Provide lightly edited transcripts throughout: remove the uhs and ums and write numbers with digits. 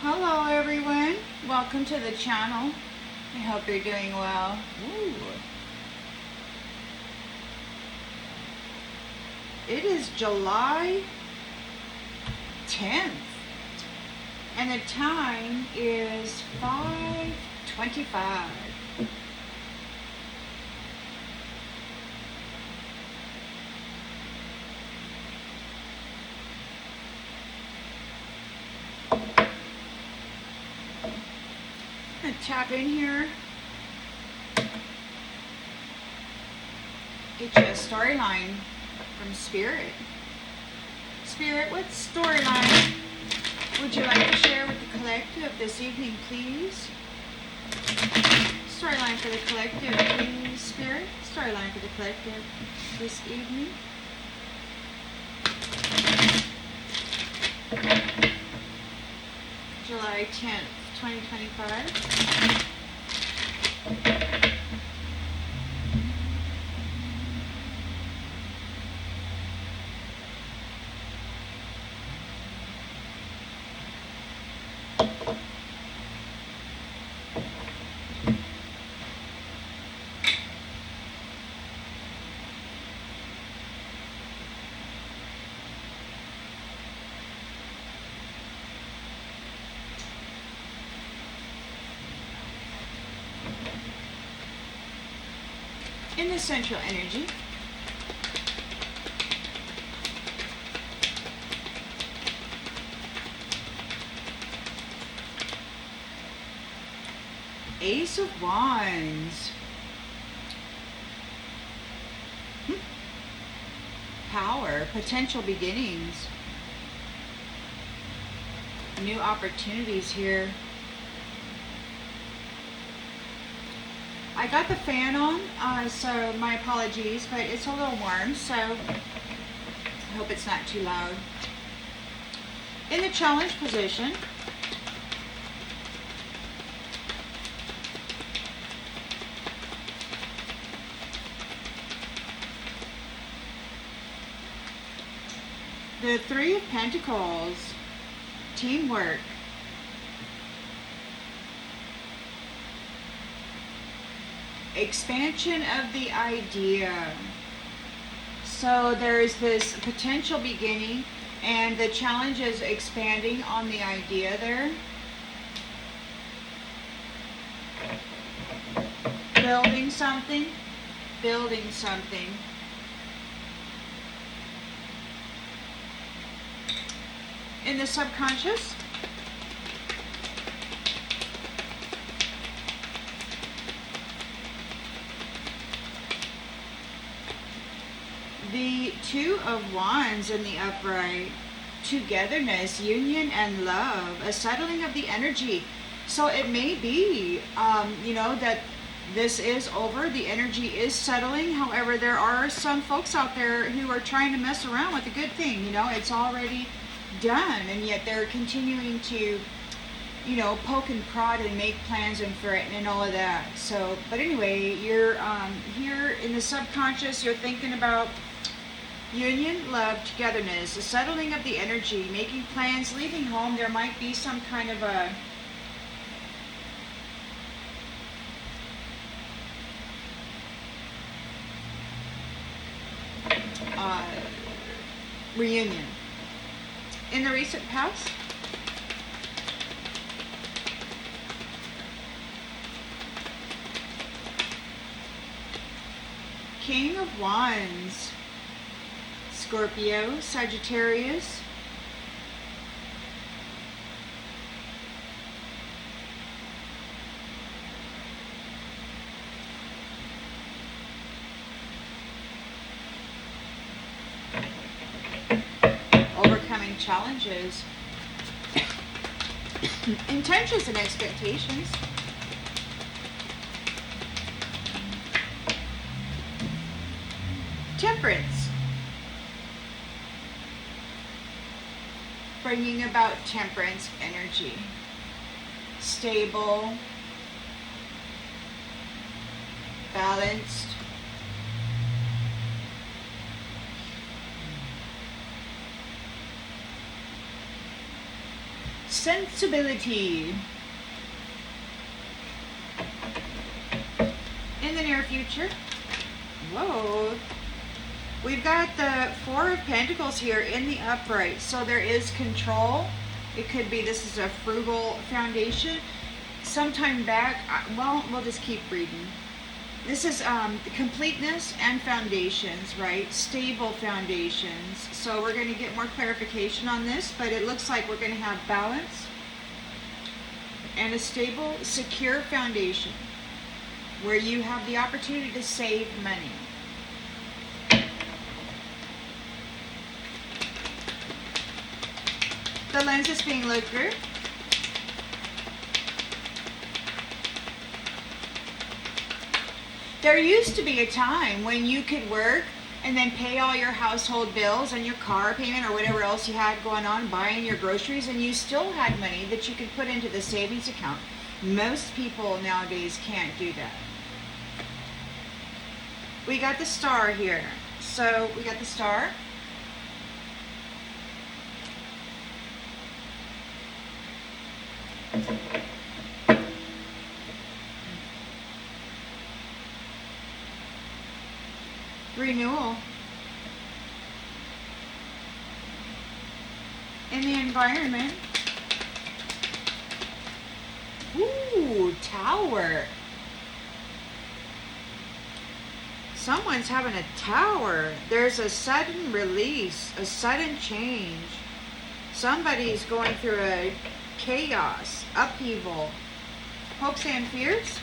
Hello everyone, welcome to the channel. I hope you're doing well. Ooh. It is July 10th and the time is 5:25. Tap in here, get you a storyline from Spirit. Spirit, what storyline would you like to share with the collective this evening, please? Storyline for the collective, please, Spirit. Storyline for the collective this evening. July 10th. 2025. In the central energy, Ace of Wands, power, potential beginnings, new opportunities here. I got the fan on, so my apologies, but it's a little warm, so I hope it's not too loud. In the challenge position, the Three of Pentacles, teamwork. Expansion of the idea. So there's this potential beginning and the challenge is expanding on the idea there. Building something, building something. In the subconscious, the Two of Wands in the upright, togetherness, union, and love, a settling of the energy. So it may be, that this is over, the energy is settling. However, there are some folks out there who are trying to mess around with a good thing. It's already done, and yet they're continuing to, poke and prod and make plans and for it and all of that. So, but anyway, you're here in the subconscious, you're thinking about union, love, togetherness, a settling of the energy, making plans, leaving home. There might be some kind of a reunion. In the recent past, King of Wands, Scorpio, Sagittarius, overcoming challenges, intentions and expectations. Temperance, bringing about temperance energy, stable, balanced, sensibility. In the near future. Whoa. We've got the Four of Pentacles here in the upright. So there is control. It could be this is a frugal foundation. Sometime back, well, we'll just keep reading. This is completeness and foundations, right? Stable foundations. So we're going to get more clarification on this, but it looks like we're going to have balance and a stable, secure foundation where you have the opportunity to save money. The lens is being looked through. There used to be a time when you could work and then pay all your household bills and your car payment or whatever else you had going on, buying your groceries, and you still had money that you could put into the savings account. Most people nowadays can't do that. We got the star here. So we got the star. Renewal. In the environment. Ooh, tower. Someone's having a tower. There's a sudden release, a sudden change. Somebody's going through a chaos, upheaval. Hopes and fears.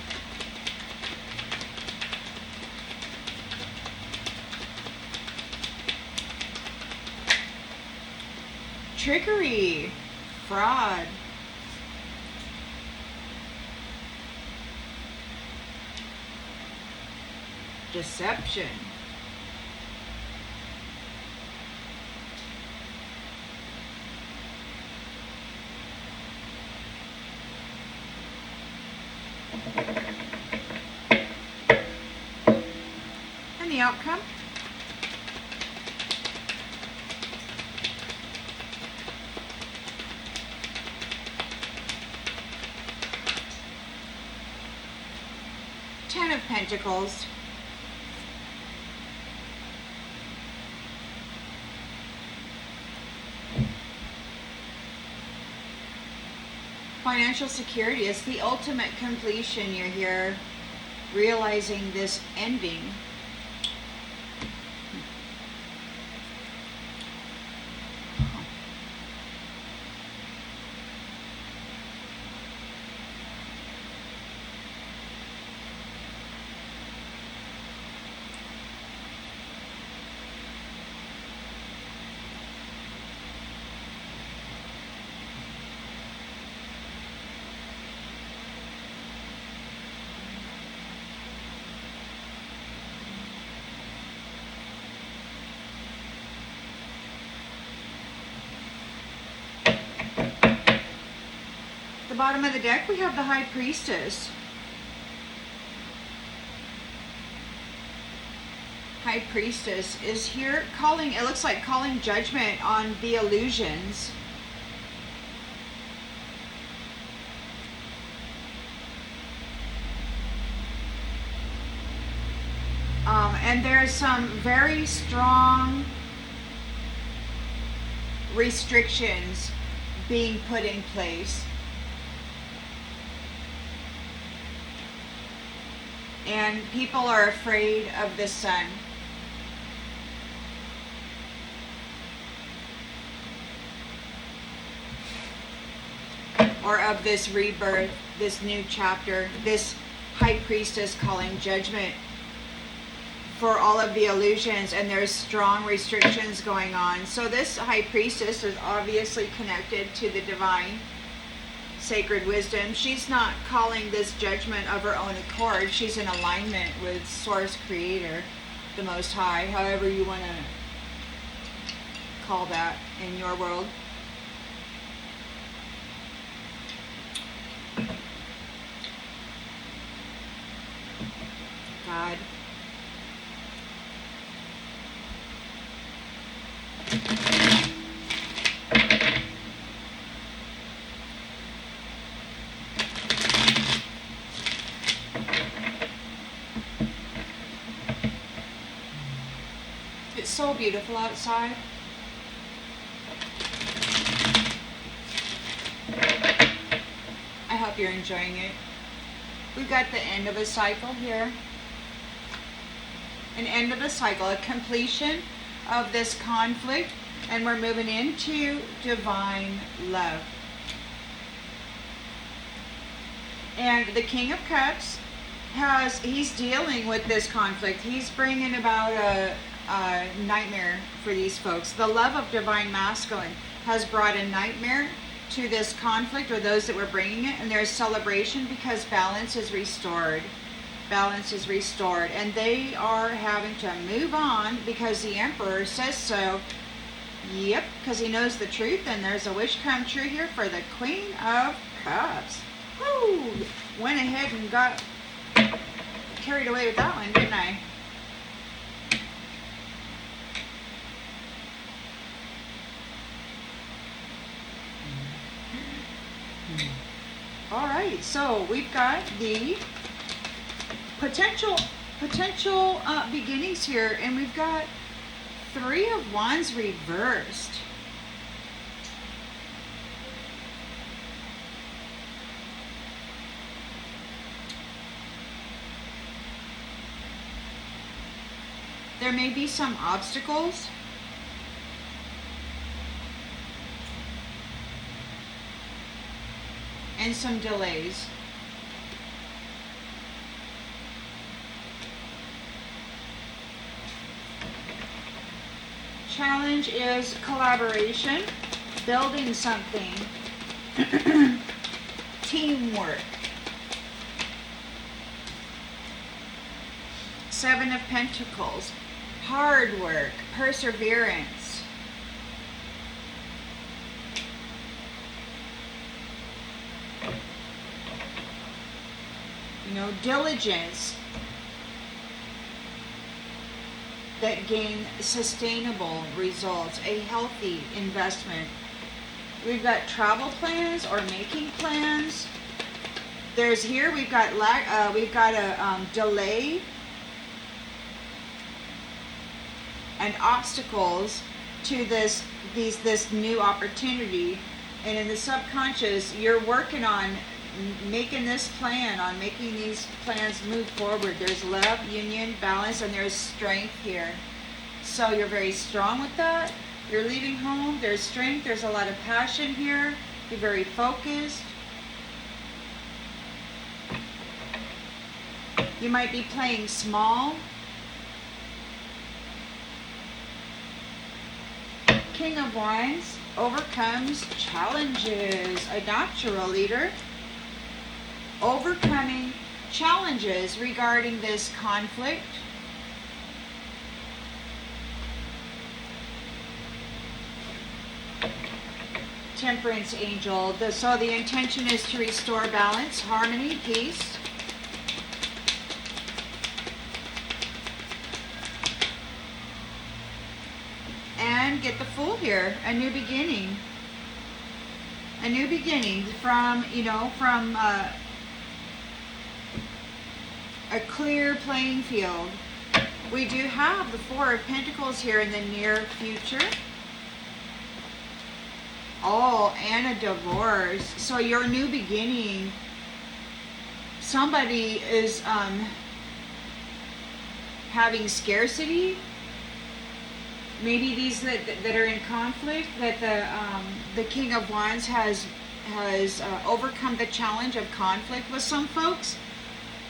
Trickery, fraud. Deception. And the outcome. Ten of Pentacles. Financial security is the ultimate completion. You're here realizing this ending. The bottom of the deck, we have the High Priestess. High Priestess is here calling, it looks like calling judgment on the illusions. And there's some very strong restrictions being put in place. And people are afraid of the sun. Or of this rebirth, this new chapter, this High Priestess calling judgment for all of the illusions, and there's strong restrictions going on. So this High Priestess is obviously connected to the divine sacred wisdom. She's not calling this judgment of her own accord. She's in alignment with Source Creator, the Most High, however you want to call that in your world. God. so beautiful outside. I hope you're enjoying it. We've got the end of a cycle here. An end of a cycle, a completion of this conflict, and we're moving into divine love. And the King of Cups he's dealing with this conflict. He's bringing about a nightmare for these folks. The love of divine masculine has brought a nightmare to this conflict, or those that were bringing it, and there's celebration because balance is restored. Balance is restored, and they are having to move on because the Emperor says so. Yep, because he knows the truth, and there's a wish come true here for the Queen of Cups. Woo! Went ahead and got carried away with that one, didn't I? All right, so we've got the potential beginnings here, and we've got Three of Wands reversed. There may be some obstacles. And some delays. Challenge is collaboration, building something, teamwork. Seven of Pentacles, hard work, perseverance. You know, diligence that gain sustainable results, a healthy investment. We've got travel plans or making plans. There's here we've got a delay and obstacles to this new opportunity, and in the subconscious you're working on making this plan, on making these plans move forward. There's love, union, balance, and there's strength here. So you're very strong with that. You're leaving home, there's strength, there's a lot of passion here. You're very focused. You might be playing small. King of Wands overcomes challenges. A natural leader overcoming challenges regarding this conflict. Temperance Angel. So the intention is to restore balance, harmony, peace. And get the Fool here, a new beginning. A new beginning from, a clear playing field. We do have the Four of Pentacles here in the near future. Oh, and a divorce. So your new beginning, somebody is having scarcity. Maybe these that are in conflict, that the King of Wands has overcome the challenge of conflict with some folks,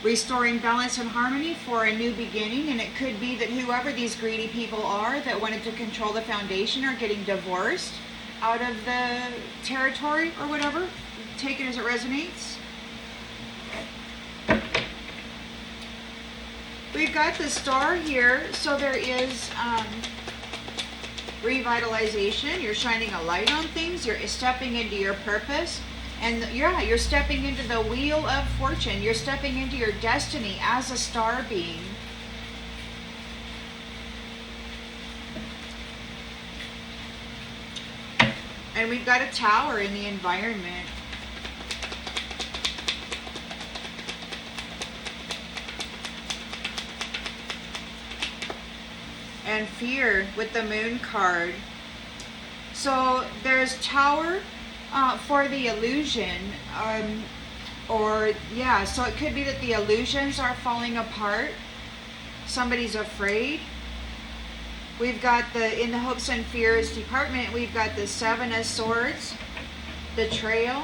restoring balance and harmony for a new beginning. And it could be that whoever these greedy people are that wanted to control the foundation are getting divorced out of the territory or whatever. Take it as it resonates. We've got the Star here, so there is revitalization. You're shining a light on things. You're stepping into your purpose. And you're stepping into the wheel of fortune. You're stepping into your destiny as a star being. And we've got a Tower in the environment. and fear with the Moon card. So there's Tower for the illusion, so it could be that the illusions are falling apart. Somebody's afraid. We've got in the hopes and fears department, we've got the Seven of Swords, betrayal.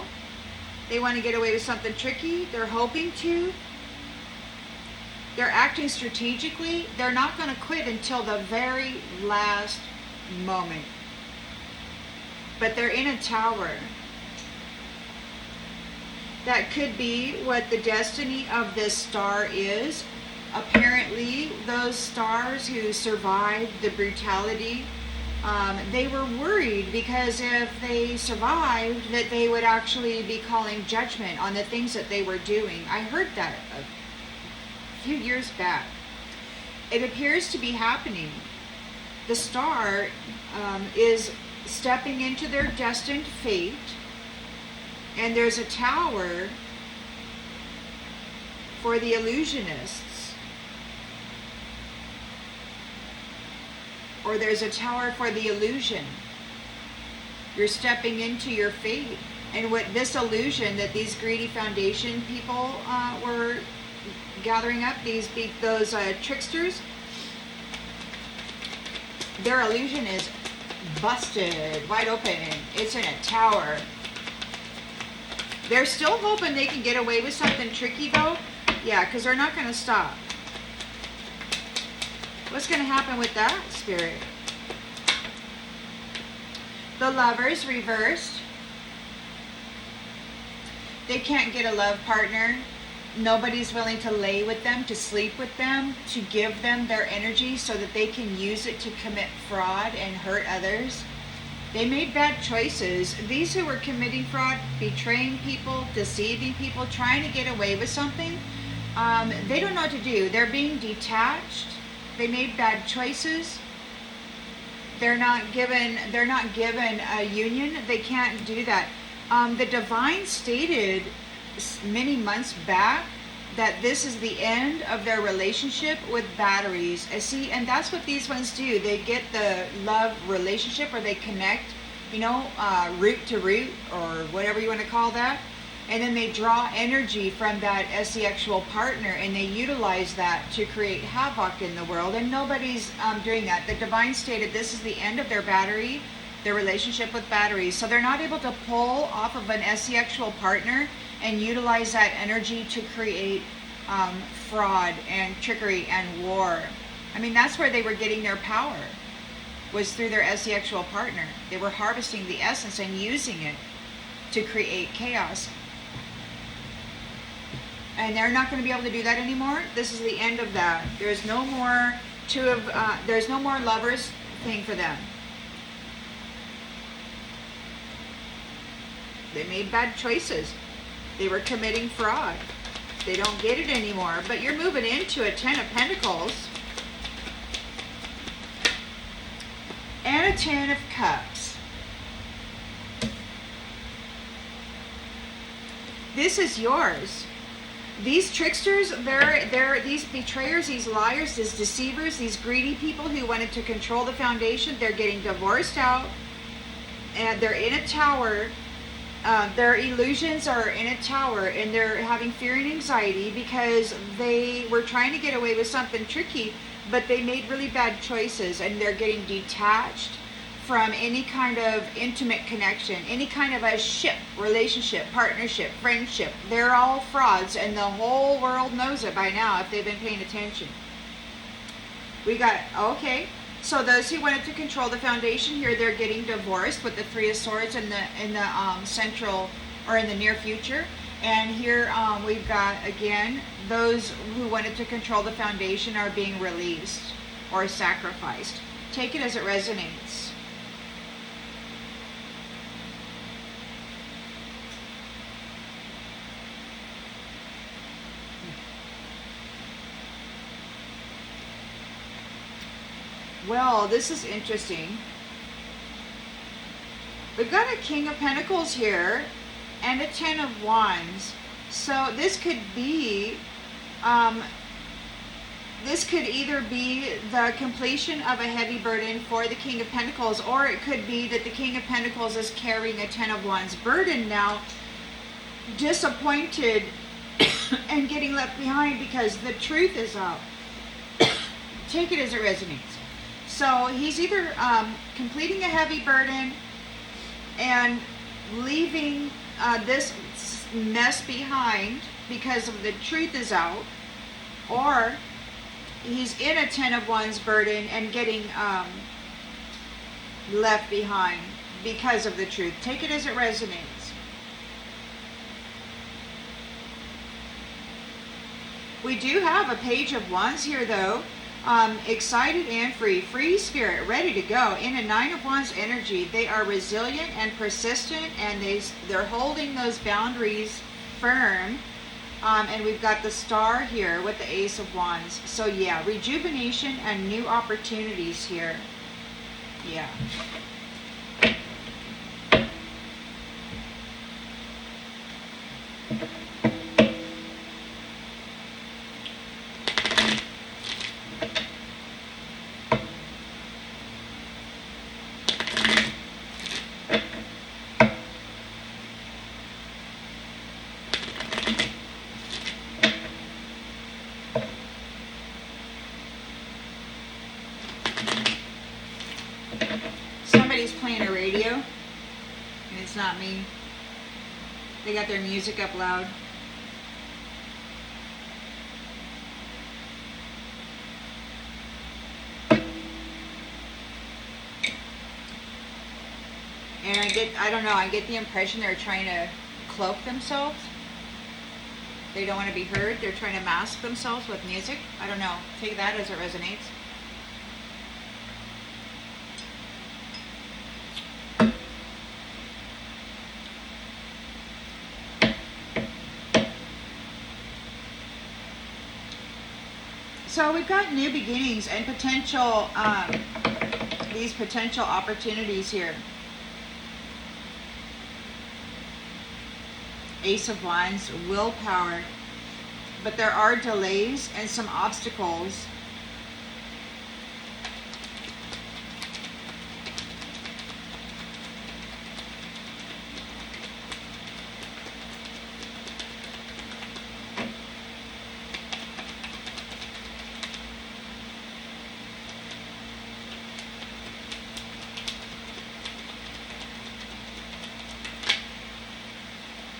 They want to get away with something tricky. They're hoping to. They're acting strategically. They're not going to quit until the very last moment. But they're in a tower. That could be what the destiny of this star is. Apparently, those stars who survived the brutality, they were worried because if they survived, that they would actually be calling judgment on the things that they were doing. I heard that a few years back. It appears to be happening. The star is stepping into their destined fate, and there's a tower for the illusionists. Or there's a tower for the illusion. You're stepping into your fate. And what this illusion that these greedy foundation people were gathering up, those tricksters, their illusion is busted wide open. It's in a tower. They're still hoping they can get away with something tricky though. Yeah, because they're not going to stop. What's going to happen with that, Spirit? The Lovers reversed. They can't get a love partner. Nobody's willing to lay with them, to sleep with them, to give them their energy so that they can use it to commit fraud and hurt others. They made bad choices. These who were committing fraud, betraying people, deceiving people, trying to get away with something, they don't know what to do. They're being detached. They made bad choices. They're not given a union. They can't do that. The divine stated many months back that this is the end of their relationship with batteries. See, and that's what these ones do. They get the love relationship, or they connect, root to root, or whatever you want to call that. And then they draw energy from that sexual partner, and they utilize that to create havoc in the world. And nobody's doing that. The divine stated this is the end of their battery, their relationship with batteries. So they're not able to pull off of an sexual partner and utilize that energy to create fraud and trickery and war. I mean, that's where they were getting their power, was through their sexual partner. They were harvesting the essence and using it to create chaos. And they're not going to be able to do that anymore. This is the end of that. There's no more there's no more lovers thing for them. They made bad choices. They were committing fraud. They don't get it anymore. But you're moving into a 10 of Pentacles and a 10 of Cups. This is yours. These tricksters, they're these betrayers, these liars, these deceivers, these greedy people who wanted to control the foundation. They're getting divorced out, and they're in a tower. Their illusions are in a tower, and they're having fear and anxiety because they were trying to get away with something tricky, but they made really bad choices, and they're getting detached from any kind of intimate connection, any kind of a ship, relationship, partnership, friendship. They're all frauds, and the whole world knows it by now if they've been paying attention. We got, okay, so those who wanted to control the foundation here, they're getting divorced with the Three of Swords in the central, or in the near future. And here we've got, again, those who wanted to control the foundation are being released or sacrificed. Take it as it resonates. Well, this is interesting. We've got a King of Pentacles here and a 10 of Wands. So this could be this could either be the completion of a heavy burden for the King of Pentacles, or it could be that the King of Pentacles is carrying a Ten of Wands burden now, disappointed and getting left behind because the truth is out. Take it as it resonates. So he's either completing a heavy burden and leaving this mess behind because of the truth is out, or he's in a Ten of Wands burden and getting left behind because of the truth. Take it as it resonates. We do have a Page of Wands here, though. Excited and free. Free spirit, ready to go. In a Nine of Wands energy, they are resilient and persistent, and they're holding those boundaries firm. And we've got the Star here with the Ace of Wands. So yeah, rejuvenation and new opportunities here. Yeah. Somebody's playing a radio, and it's not me. They got their music up loud. And I don't know, I get the impression they're trying to cloak themselves. They don't want to be heard. They're trying to mask themselves with music. I don't know. Take that as it resonates. So we've got new beginnings and potential, these potential opportunities here. Ace of Wands, willpower. But there are delays and some obstacles.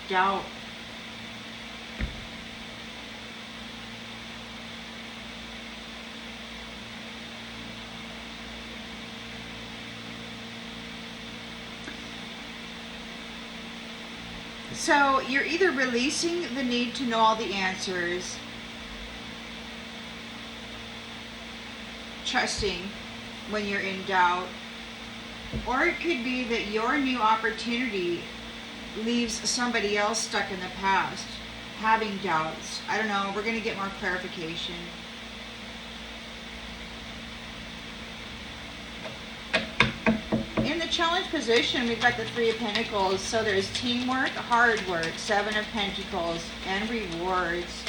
Doubt. So you're either releasing the need to know all the answers, trusting when you're in doubt, or it could be that your new opportunity leaves somebody else stuck in the past, having doubts. I don't know. We're going to get more clarification. In the challenge position, we've got the Three of Pentacles. So there's teamwork, hard work, Seven of Pentacles, and rewards.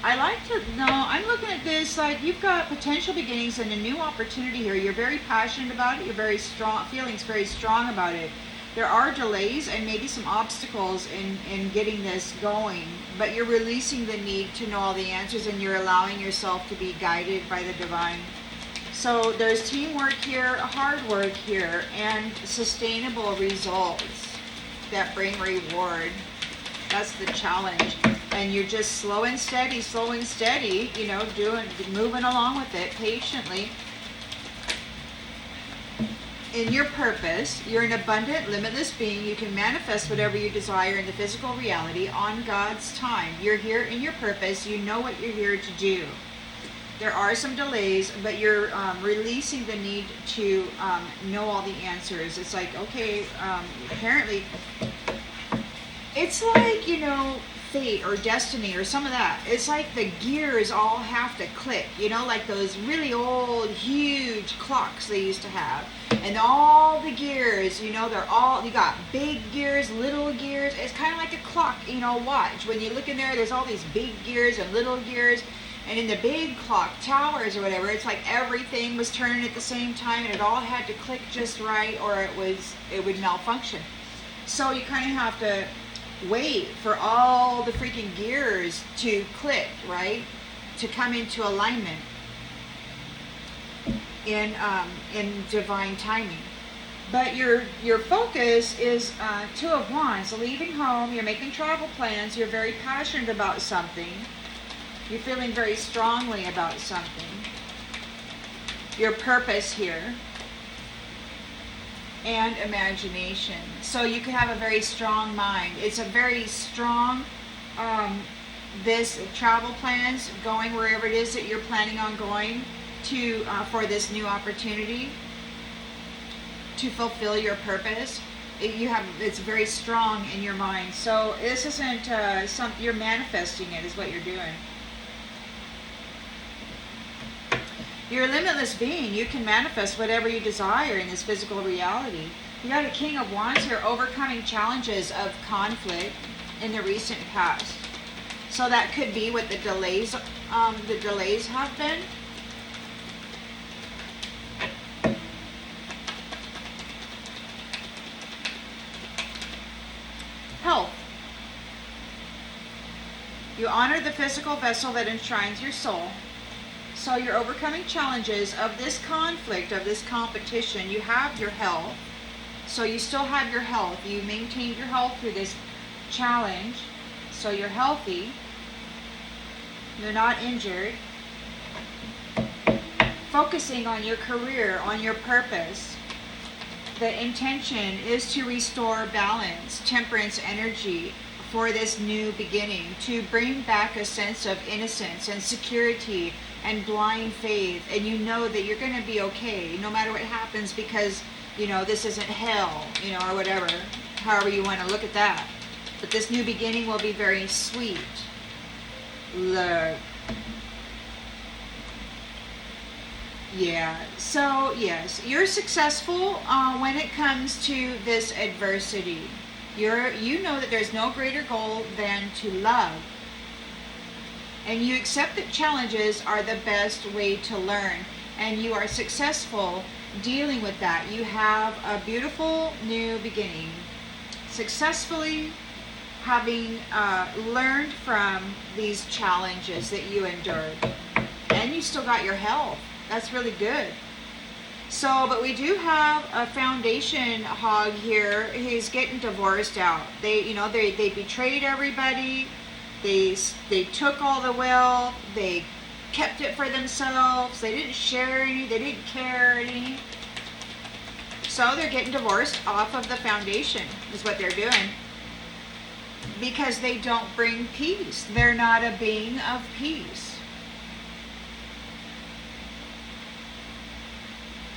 I like to know, I'm looking at this like you've got potential beginnings and a new opportunity here. You're very passionate about it. You're very strong, feelings very strong about it. There are delays and maybe some obstacles in getting this going, but you're releasing the need to know all the answers, and you're allowing yourself to be guided by the divine. So there's teamwork here, hard work here, and sustainable results that bring reward. That's the challenge. And you're just slow and steady, you know, moving along with it patiently. In your purpose, you're an abundant, limitless being. You can manifest whatever you desire in the physical reality on God's time. You're here in your purpose. You know what you're here to do. There are some delays, but you're releasing the need to know all the answers. It's like, okay, apparently, it's like, you know, fate or destiny or some of that. It's like the gears all have to click, you know, like those really old, huge clocks they used to have. And all the gears, you know, they're all, you got big gears, little gears. It's kind of like a clock, you know, watch. When you look in there, there's all these big gears and little gears. And in the big clock towers or whatever, it's like everything was turning at the same time and it all had to click just right or it would malfunction. So you kind of have to wait for all the freaking gears to click, right? To come into alignment in divine timing. But your focus is Two of Wands, leaving home. You're making travel plans. You're very passionate about something. You're feeling very strongly about something. Your purpose here. And imagination. So you can have a very strong mind. It's a very strong, this travel plans, going wherever it is that you're planning on going to for this new opportunity to fulfill your purpose. It's very strong in your mind. So this isn't something you're manifesting. It is what you're doing. You're a limitless being. You can manifest whatever you desire in this physical reality. You got a King of Wands here, overcoming challenges of conflict in the recent past. So that could be what the delays have been. Health. You honor the physical vessel that enshrines your soul. So you're overcoming challenges of this conflict, of this competition. You have your health. So you still have your health. You maintained your health through this challenge. So you're healthy. You're not injured. Focusing on your career, on your purpose. The intention is to restore balance, temperance energy for this new beginning, to bring back a sense of innocence and security and blind faith, and you know that you're going to be okay no matter what happens, because you know this isn't hell, you know, or whatever, however you want to look at that. But this new beginning will be very sweet. Look. Yeah, so yes, you're successful when it comes to this adversity. You know that there's no greater goal than to love. And you accept that challenges are the best way to learn. And you are successful dealing with that. You have a beautiful new beginning. Successfully having learned from these challenges that you endured. And you still got your health. That's really good. So, but we do have a foundation hog here. He's getting divorced out. They betrayed everybody. They took all the wealth, they kept it for themselves, they didn't share any, they didn't care any. So they're getting divorced off of the foundation, is what they're doing. Because they don't bring peace. They're not a being of peace.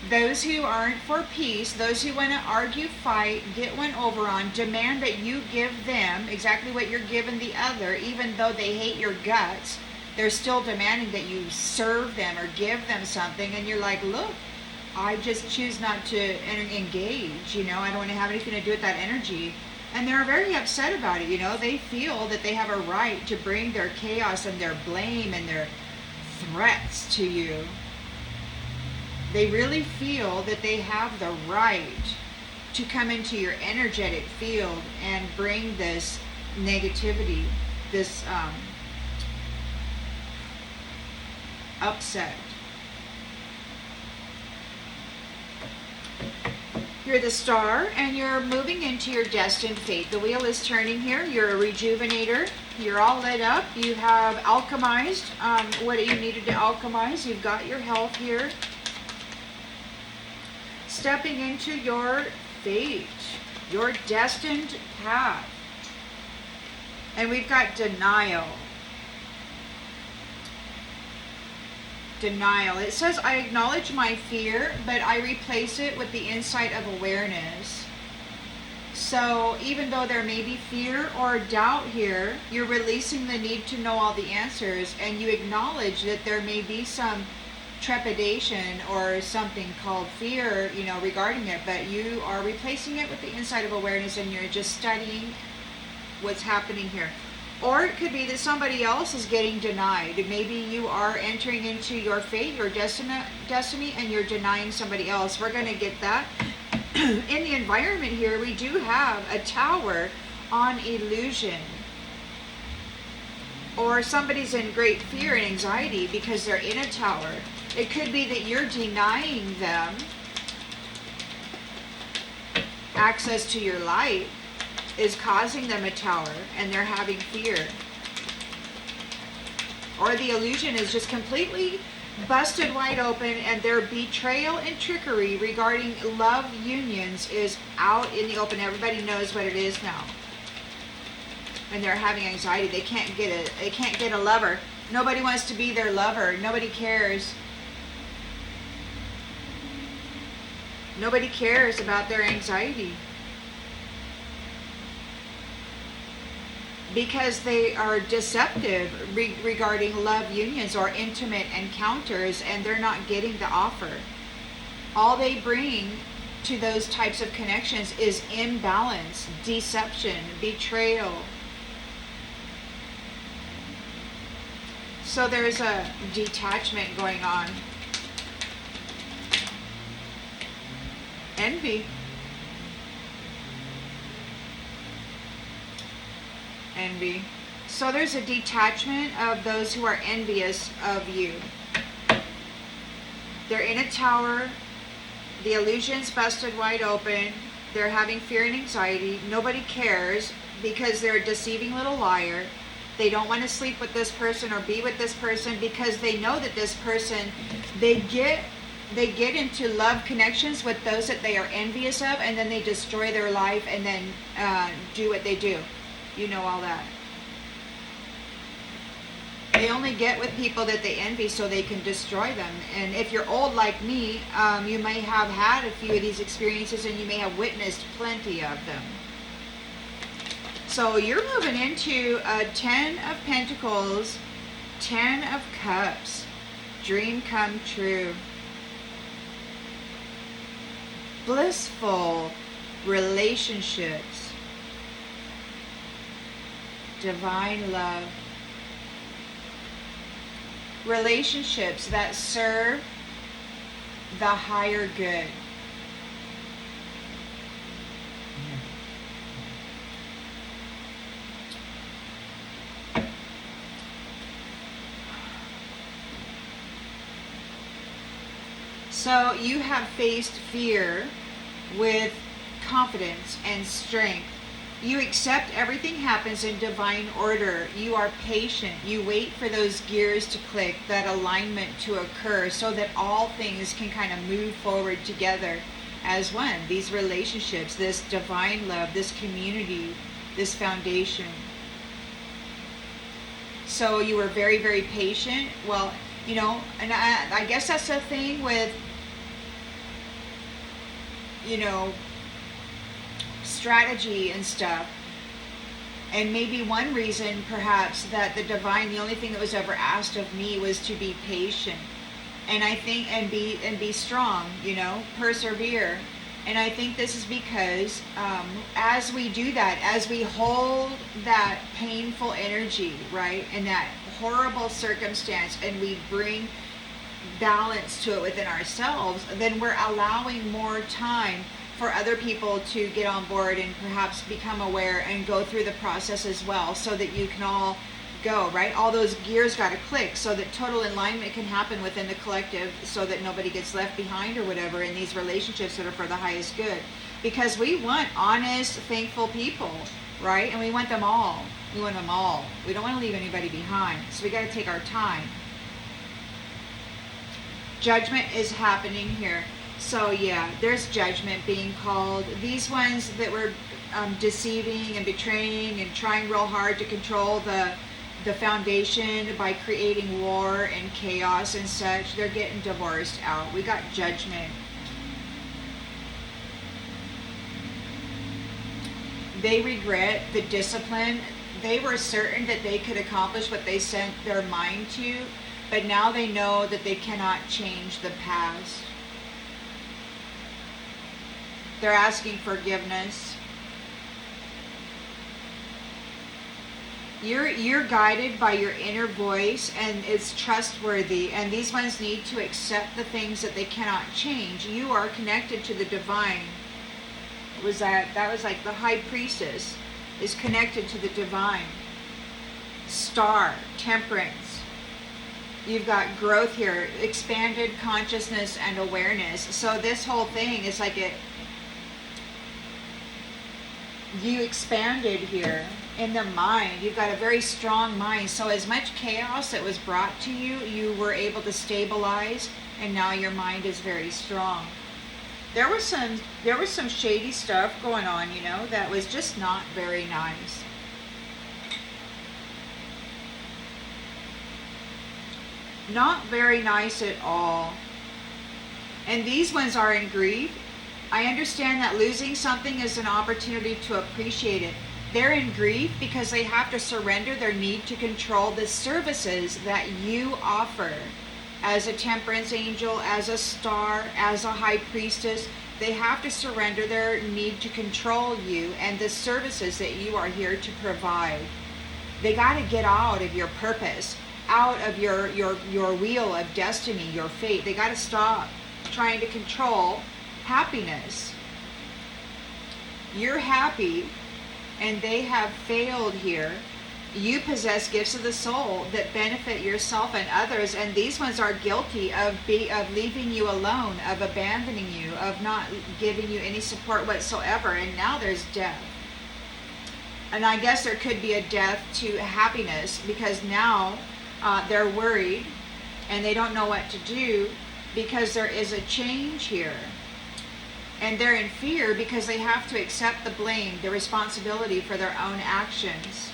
Those who aren't for peace, those who want to argue, fight, get one over on, demand that you give them exactly what you're giving the other, even though they hate your guts, they're still demanding that you serve them or give them something, and you're like, look, I just choose not to engage, you know, I don't want to have anything to do with that energy. And they're very upset about it, you know, they feel that they have a right to bring their chaos and their blame and their threats to you. They really feel that they have the right to come into your energetic field and bring this negativity, this upset. You're the star, and you're moving into your destined fate. The wheel is turning here. You're a rejuvenator. You're all lit up. You have alchemized what you needed to alchemize. You've got your health here. Stepping into your fate, your destined path. And we've got denial. Denial. It says, I acknowledge my fear, but I replace it with the insight of awareness. So even though there may be fear or doubt here, you're releasing the need to know all the answers, and you acknowledge that there may be some trepidation or something called fear, regarding it, but you are replacing it with the insight of awareness, and you're just studying what's happening here. Or it could be that somebody else is getting denied. Maybe you are entering into your fate, your destiny, and you're denying somebody else. We're going to get that. In the environment here, we do have a tower on illusion. Or somebody's in great fear and anxiety because they're in a tower. It could be that you're denying them access to your light, is causing them a tower, and they're having fear. Or the illusion is just completely busted wide open, and their betrayal and trickery regarding love unions is out in the open. Everybody knows what it is now. And they're having anxiety. They can't get a lover. Nobody wants to be their lover. Nobody cares. Nobody cares about their anxiety. Because they are deceptive regarding love unions or intimate encounters, and they're not getting the offer. All they bring to those types of connections is imbalance, deception, betrayal. So there's a detachment going on. Envy. Envy. So there's a detachment of those who are envious of you. They're in a tower. The illusion's busted wide open. They're having fear and anxiety. Nobody cares because they're a deceiving little liar. They don't want to sleep with this person or be with this person because they know that this person, they get into love connections with those that they are envious of, and then they destroy their life and then do what they do. You know all that. They only get with people that they envy so they can destroy them. And if you're old like me, you may have had a few of these experiences, and you may have witnessed plenty of them. So you're moving into a 10 of Pentacles, 10 of Cups, dream come true. Blissful relationships. Divine love. Relationships that serve the higher good. So you have faced fear with confidence and strength. You accept everything happens in divine order. You are patient. You wait for those gears to click, that alignment to occur, so that all things can kind of move forward together as one. These relationships, this divine love, this community, this foundation. So you were very, very patient. Well, and I guess that's the thing with, strategy and stuff. And maybe one reason perhaps that the only thing that was ever asked of me was to be patient. And I think, and be strong, persevere. And I think this is because as we do that, as we hold that painful energy, right, and that horrible circumstance, and we bring balance to it within ourselves, then we're allowing more time for other people to get on board and perhaps become aware and go through the process as well, so that you can all go, right? All those gears got to click so that total alignment can happen within the collective, so that nobody gets left behind or whatever in these relationships that are for the highest good. Because we want honest, thankful people, right? And we want them all. We want them all. We don't want to leave anybody behind. So we got to take our time. Judgment is happening here. So yeah, there's judgment being called. These ones that were deceiving and betraying and trying real hard to control the foundation by creating war and chaos and such, they're getting divorced out. We got judgment. they regret the discipline. They were certain that they could accomplish what they sent their mind to, but now they know that they cannot change the past. They're asking forgiveness. You're guided by your inner voice, and it's trustworthy, and these ones need to accept the things that they cannot change. You are connected to the divine. That was like the high priestess is connected to the divine. Star, temperance. You've got growth here, expanded consciousness and awareness. So this whole thing is like you expanded here in the mind. You've got a very strong mind. So as much chaos that was brought to you, you were able to stabilize, and now your mind is very strong. There was some shady stuff going on, you know, that was just not very nice. Not very nice at all. And these ones are in grief. I understand that losing something is an opportunity to appreciate it. They're in grief because they have to surrender their need to control the services that you offer. As a temperance angel, as a star, as a high priestess, they have to surrender their need to control you and the services that you are here to provide. They got to get out of your purpose, out of your wheel of destiny, your fate. They got to stop trying to control happiness. You're happy, and they have failed here. You possess gifts of the soul that benefit yourself and others, and these ones are guilty of leaving you alone, of abandoning you, of not giving you any support whatsoever, and now there's death. And I guess there could be a death to happiness, because now they're worried, and they don't know what to do, because there is a change here. And they're in fear because they have to accept the blame, the responsibility for their own actions.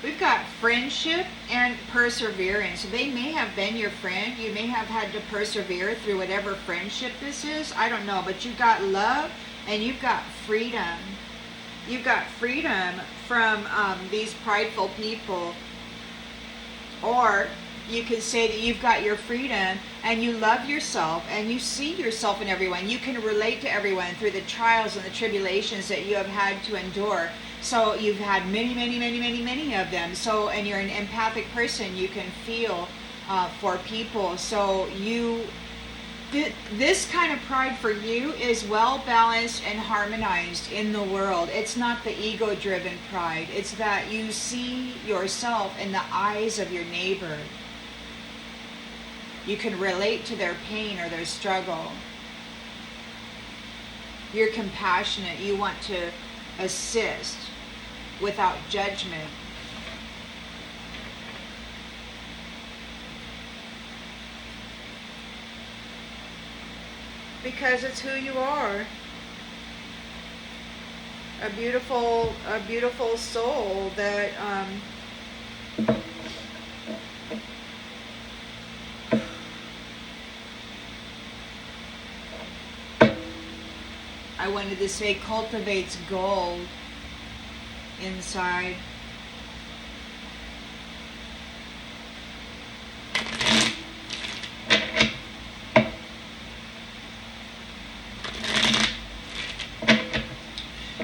We've got friendship and perseverance. They may have been your friend. You may have had to persevere through whatever friendship this is. I don't know. But you've got love and you've got freedom. You've got freedom from these prideful people. Or you could say that you've got your freedom and you love yourself and you see yourself in everyone. You can relate to everyone through the trials and the tribulations that you have had to endure. So you've had many of them. So, and you're an empathic person. You can feel for people. So this kind of pride for you is well balanced and harmonized in the world. It's not the ego-driven pride. It's that you see yourself in the eyes of your neighbor. You can relate to their pain or their struggle. You're compassionate. You want to assist without judgment. Because it's who you are. A beautiful soul that I wanted to say cultivates gold inside.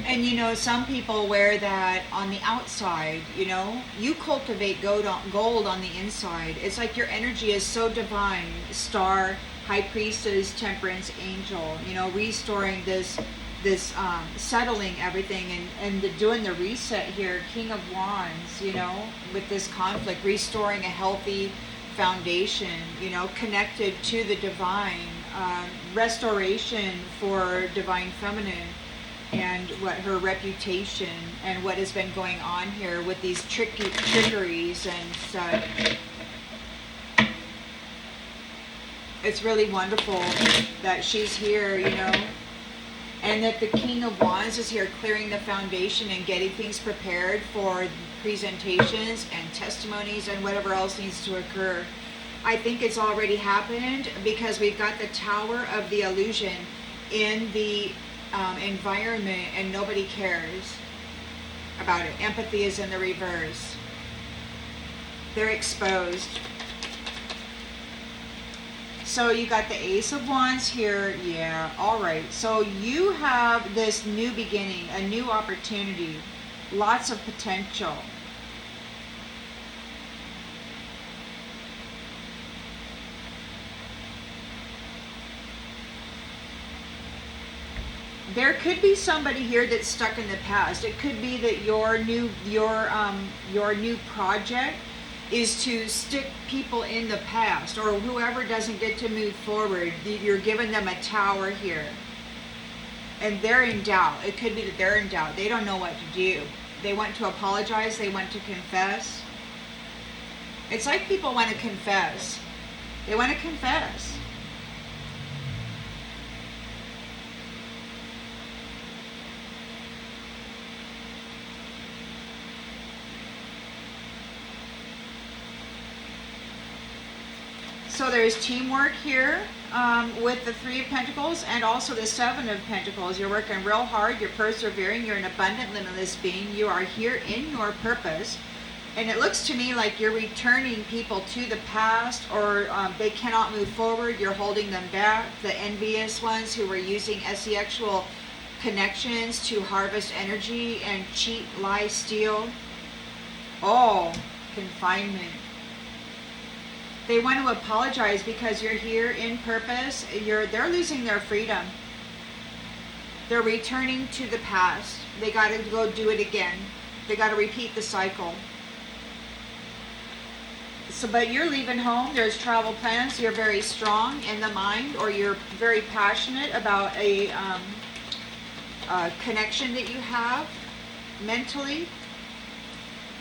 And you know, some people wear that on the outside, you know. You cultivate gold on the inside. It's like your energy is so divine. Star, high priestess, temperance angel, you know, restoring this settling everything and doing the reset here. King of Wands, you know, with this conflict, restoring a healthy foundation, you know, connected to the divine, restoration for divine feminine, and what her reputation and what has been going on here with these trickeries and such. It's really wonderful that she's here, you know, and that the King of Wands is here clearing the foundation and getting things prepared for presentations and testimonies and whatever else needs to occur. I think it's already happened because we've got the Tower of the Illusion in the environment and nobody cares about it. Empathy is in the reverse. They're exposed. So you got the Ace of Wands here. Yeah, all right. So you have this new beginning, a new opportunity, lots of potential. There could be somebody here that's stuck in the past. It could be that your new project is to stick people in the past, or whoever doesn't get to move forward. You're giving them a tower here, and they're in doubt. It could be that they're in doubt. They don't know what to do. They want to apologize. They want to confess. It's like people want to confess. They want to confess. So there's teamwork here with the Three of Pentacles and also the Seven of Pentacles. You're working real hard. You're persevering. You're an abundant, limitless being. You are here in your purpose. And it looks to me like you're returning people to the past, or they cannot move forward. You're holding them back. The envious ones who were using sexual connections to harvest energy and cheat, lie, steal. Oh, confinement. They want to apologize because you're here in purpose. They're losing their freedom. They're returning to the past. They got to go do it again. They got to repeat the cycle. So, but you're leaving home. There's travel plans. You're very strong in the mind, or you're very passionate about a connection that you have mentally.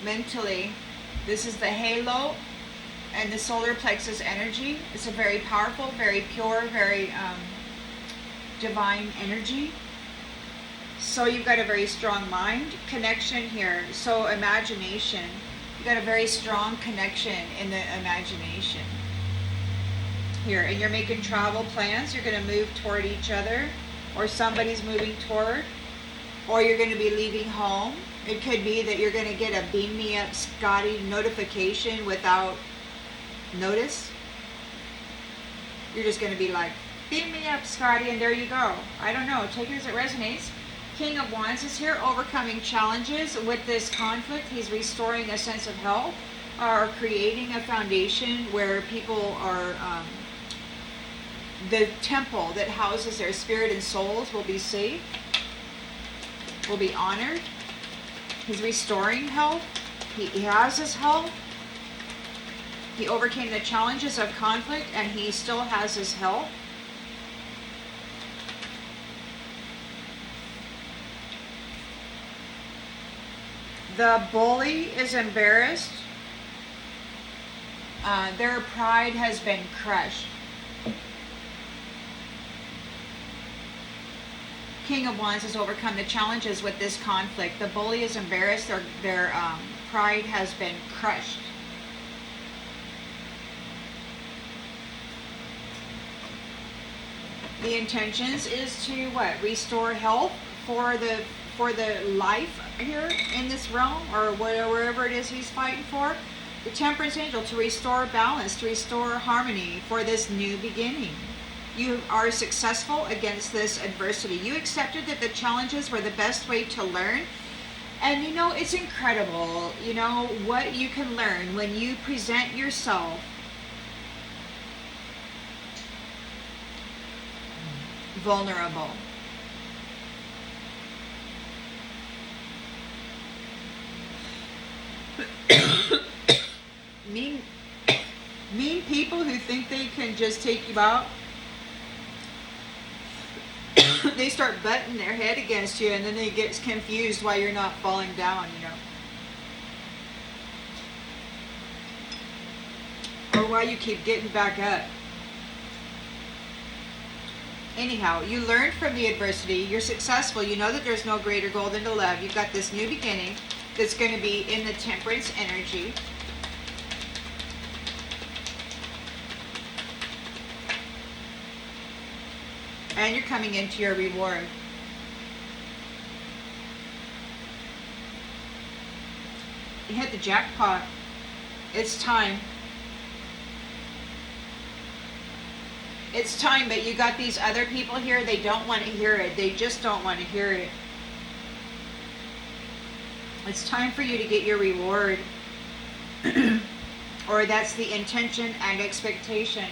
Mentally, this is the halo and the solar plexus energy. It's a very powerful, very pure, very divine energy. So you've got a very strong mind connection here. So imagination. You've got a very strong connection in the imagination here. And you're making travel plans. You're going to move toward each other, or somebody's moving toward, or you're going to be leaving home. It could be that you're going to get a beam me up Scotty notification without notice. You're just going to be like, beam me up, Scotty, and there you go. I don't know. Take it as it resonates. King of Wands is here, overcoming challenges with this conflict. He's restoring a sense of health, or creating a foundation where people are, the temple that houses their spirit and souls will be safe, will be honored. He's restoring health. He has his health. He overcame the challenges of conflict, and he still has his health. The bully is embarrassed. Their pride has been crushed. King of Wands has overcome the challenges with this conflict. The bully is embarrassed. Their pride has been crushed. The intentions is to what? Restore health for the life here in this realm, or wherever it is he's fighting for. The Temperance Angel, to restore balance, to restore harmony for this new beginning. You are successful against this adversity. You accepted that the challenges were the best way to learn. And you know, it's incredible, you know, what you can learn when you present yourself vulnerable. mean people who think they can just take you out, they start butting their head against you, and then they get confused why you're not falling down, you know, or why you keep getting back up. Anyhow, you learned from the adversity. You're successful. You know that there's no greater goal than to love. You've got this new beginning that's going to be in the temperance energy. And you're coming into your reward. You hit the jackpot. It's time. It's time, but you got these other people here, they don't want to hear it. They just don't want to hear it. It's time for you to get your reward. Or that's the intention and expectation.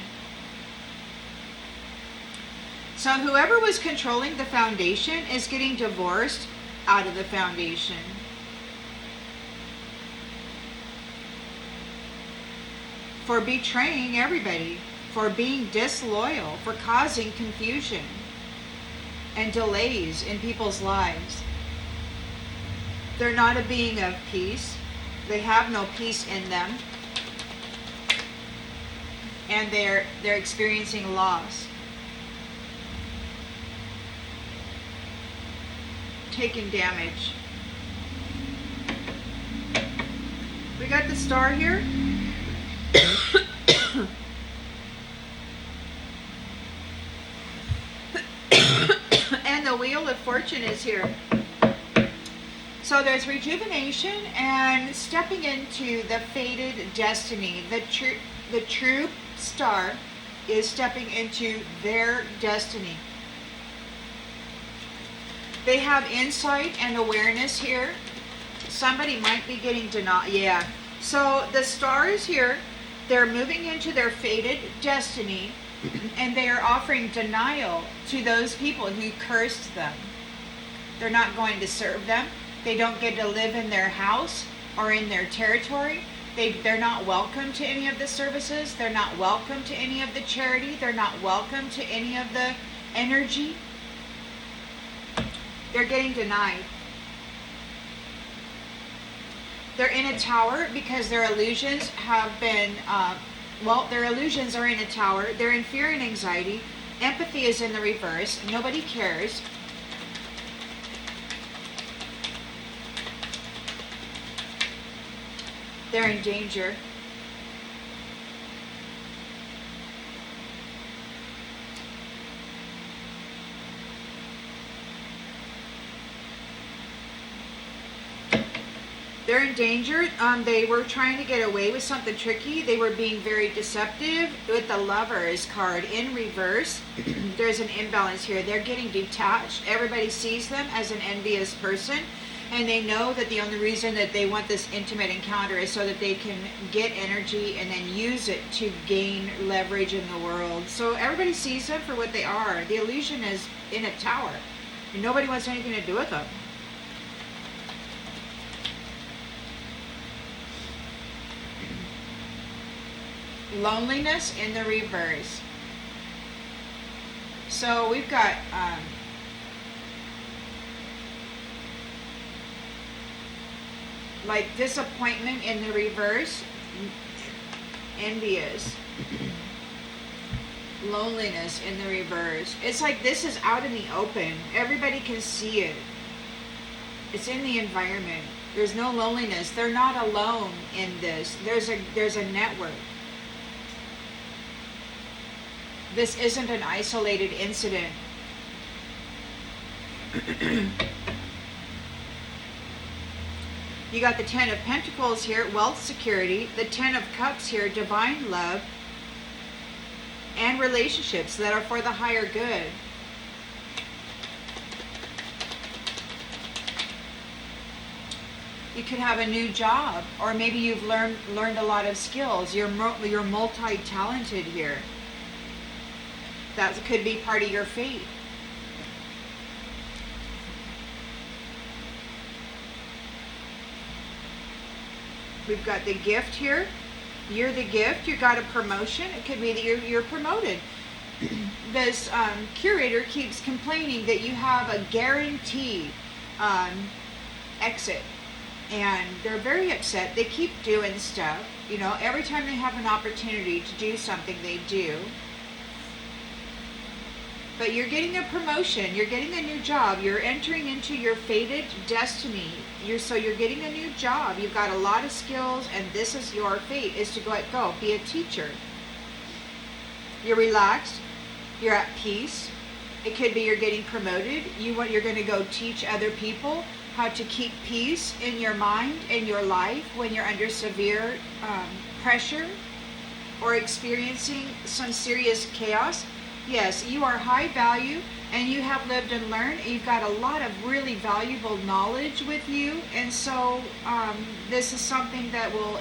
So whoever was controlling the foundation is getting divorced out of the foundation. For betraying everybody, for being disloyal, for causing confusion and delays in people's lives. They're not a being of peace. They have no peace in them. And they're experiencing loss. Taking damage. We got the star here. And the wheel of fortune is here. So there's rejuvenation and stepping into the fated destiny. The true star is stepping into their destiny. They have insight and awareness here. Somebody might be getting denied. Yeah. So the star is here. They're moving into their fated destiny, and they are offering denial to those people who cursed them. They're not going to serve them. They don't get to live in their house or in their territory. They're not welcome to any of the services. They're not welcome to any of the charity. They're not welcome to any of the energy. They're getting denied. They're in a tower because their illusions have been, their illusions are in a tower. They're in fear and anxiety. Empathy is in the reverse. Nobody cares. They're in danger. They're in danger. They were trying to get away with something tricky. They were being very deceptive. With the Lovers card in reverse, there's an imbalance here. They're getting detached. Everybody sees them as an envious person. And they know that the only reason that they want this intimate encounter is so that they can get energy and then use it to gain leverage in the world. So everybody sees them for what they are. The illusion is in a tower. And nobody wants anything to do with them. Loneliness in the reverse. So we've got like disappointment in the reverse, envious, loneliness in the reverse. It's like this is out in the open. Everybody can see it. It's in the environment. There's no loneliness. They're not alone in this. There's a network. This isn't an isolated incident. You got the Ten of Pentacles here, wealth security. The Ten of Cups here, divine love. And relationships that are for the higher good. You could have a new job, or maybe you've learned a lot of skills. You're multi-talented here. That could be part of your fate. We've got the gift here. You're the gift. You got a promotion. It could be that you're promoted. This curator keeps complaining that you have a guaranteed exit. And they're very upset. They keep doing stuff. You know, every time they have an opportunity to do something, they do. But you're getting a promotion. You're getting a new job. You're entering into your fated destiny. So you're getting a new job. You've got a lot of skills, and this is your fate, is to go be a teacher. You're relaxed. You're at peace. It could be you're getting promoted. You're going to go teach other people how to keep peace in your mind, in your life, when you're under severe pressure or experiencing some serious chaos. Yes, you are high value and you have lived and learned. You've got a lot of really valuable knowledge with you. And so this is something that will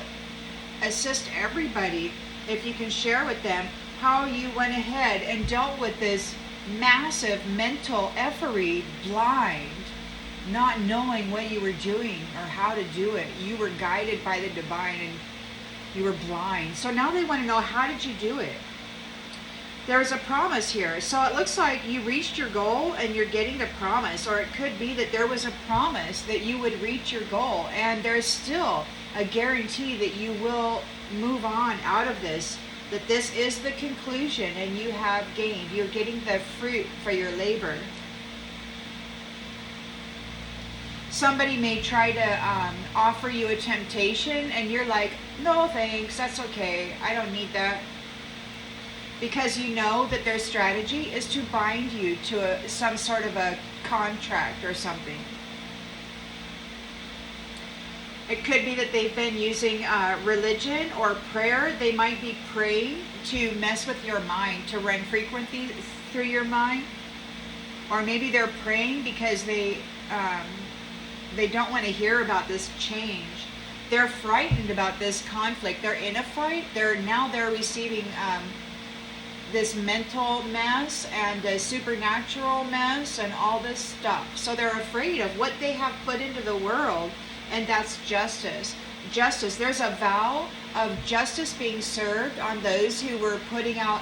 assist everybody if you can share with them how you went ahead and dealt with this massive mental effery, blind, not knowing what you were doing or how to do it. You were guided by the divine and you were blind. So now they want to know, how did you do it? There's a promise here. So it looks like you reached your goal and you're getting the promise. Or it could be that there was a promise that you would reach your goal. And there's still a guarantee that you will move on out of this. That this is the conclusion and you have gained. You're getting the fruit for your labor. Somebody may try to offer you a temptation and you're like, no thanks, that's okay, I don't need that. Because you know that their strategy is to bind you to some sort of a contract or something. It could be that they've been using religion or prayer. They might be praying to mess with your mind, to run frequency through your mind. Or maybe they're praying because they don't want to hear about this change. They're frightened about this conflict. They're in a fight. They're receiving this mental mess and a supernatural mess and all this stuff. So they're afraid of what they have put into the world, and that's justice. Justice. There's a vow of justice being served on those who were putting out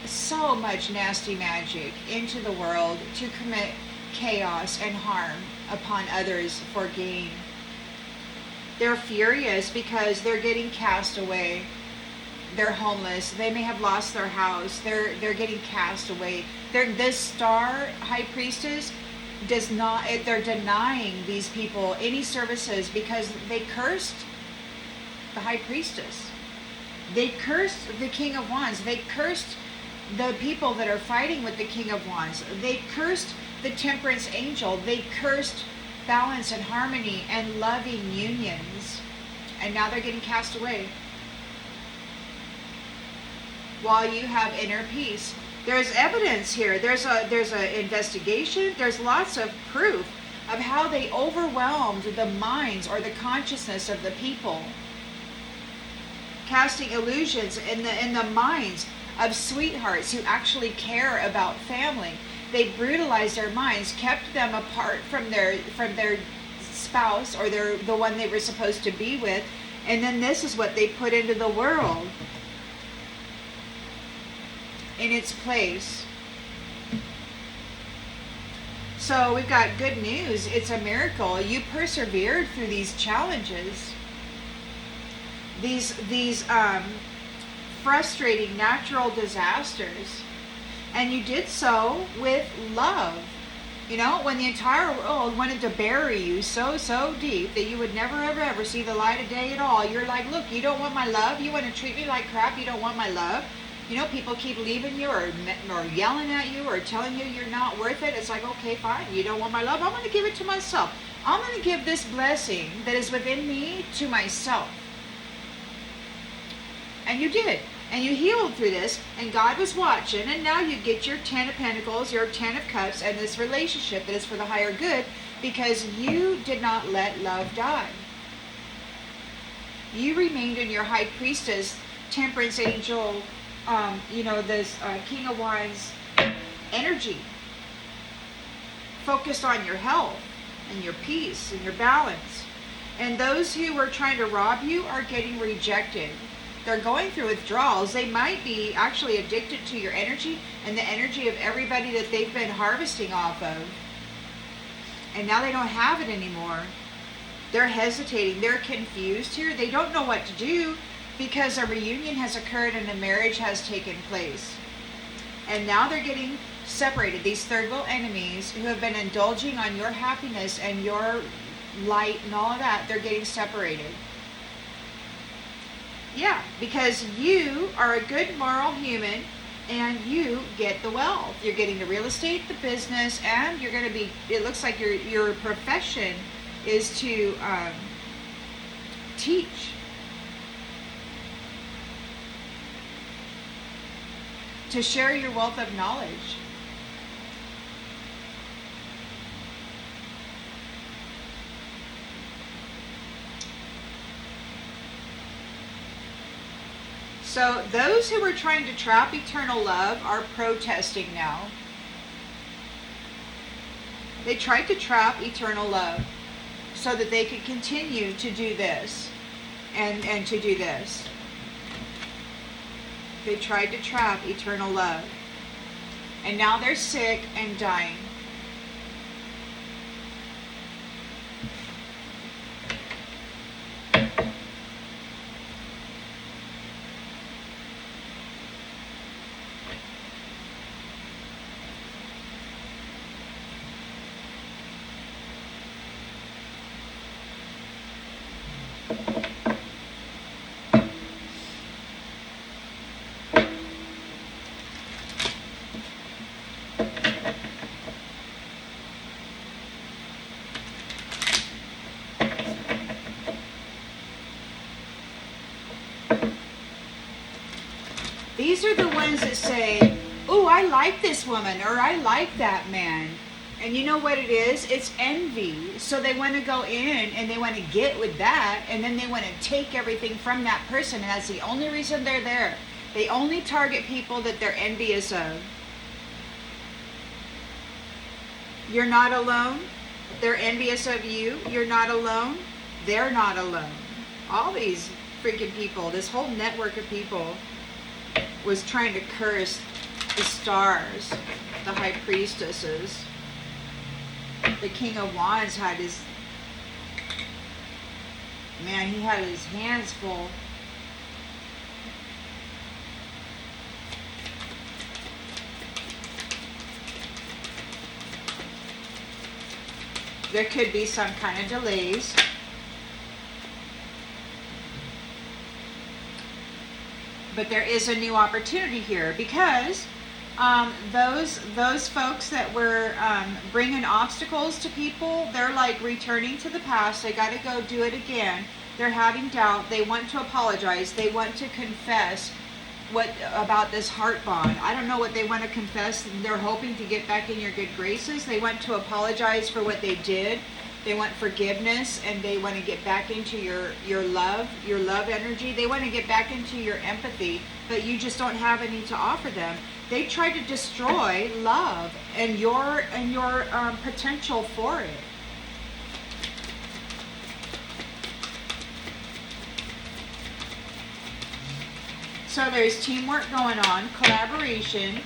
so much nasty magic into the world to commit chaos and harm upon others for gain. They're furious because they're getting cast away. They're homeless. They may have lost their house. They're getting cast away. This star high priestess does not. They're denying these people any services because they cursed the high priestess. They cursed the King of Wands. They cursed the people that are fighting with the King of Wands. They cursed the Temperance Angel. They cursed balance and harmony and loving unions. And now they're getting cast away. While you have inner peace. There's evidence here. There's a investigation. There's lots of proof of how they overwhelmed the minds or the consciousness of the people, casting illusions in the minds of sweethearts who actually care about family. They brutalized their minds, kept them apart from their spouse or the one they were supposed to be with, and then this is what they put into the world in its place. So we've got good news. It's a miracle. You persevered through these challenges, these frustrating natural disasters, and you did so with love. You know, when the entire world wanted to bury you so deep that you would never ever see the light of day at all, you're like, look, you don't want my love? You want to treat me like crap? You don't want my love? You know, people keep leaving you or yelling at you or telling you you're not worth it. It's like, okay, fine. You don't want my love? I'm going to give it to myself. I'm going to give this blessing that is within me to myself. And you did. And you healed through this. And God was watching. And now you get your 10 of Pentacles, your 10 of Cups, and this relationship that is for the higher good because you did not let love die. You remained in your High Priestess, Temperance Angel, this King of Wands energy, focused on your health and your peace and your balance. And those who were trying to rob you are getting rejected. They're going through withdrawals. They might be actually addicted to your energy and the energy of everybody that they've been harvesting off of. And now they don't have it anymore. They're hesitating. They're confused here. They don't know what to do, because a reunion has occurred and a marriage has taken place. And now they're getting separated. These third world enemies who have been indulging on your happiness and your light and all of that, they're getting separated. Yeah, because you are a good moral human and you get the wealth. You're getting the real estate, the business, and you're going to be, it looks like your profession is to teach. To share your wealth of knowledge. So those who were trying to trap eternal love are protesting now. They tried to trap eternal love so that they could continue to do this and to do this. They tried to trap eternal love. And now they're sick and dying. These are the ones that say, "Oh, I like this woman," or "I like that man." And you know what it is? It's envy. So they want to go in and they want to get with that, and then they want to take everything from that person, and that's the only reason they're there. They only target people that they're envious of. You're not alone. They're envious of you. You're not alone. They're not alone. All these freaking people, this whole network of people, was trying to curse the stars, the high priestesses. The King of Wands had his, man, he had his hands full. There could be some kind of delays. But there is a new opportunity here, because those folks that were bringing obstacles to people, they're like returning to the past. They got to go do it again. They're having doubt. They want to apologize. They want to confess what about this heart bond. I don't know what they want to confess. They're hoping to get back in your good graces. They want to apologize for what they did. They want forgiveness, and they want to get back into your love energy. They want to get back into your empathy, but you just don't have any to offer them. They try to destroy love and your potential for it. So there's teamwork going on, collaboration.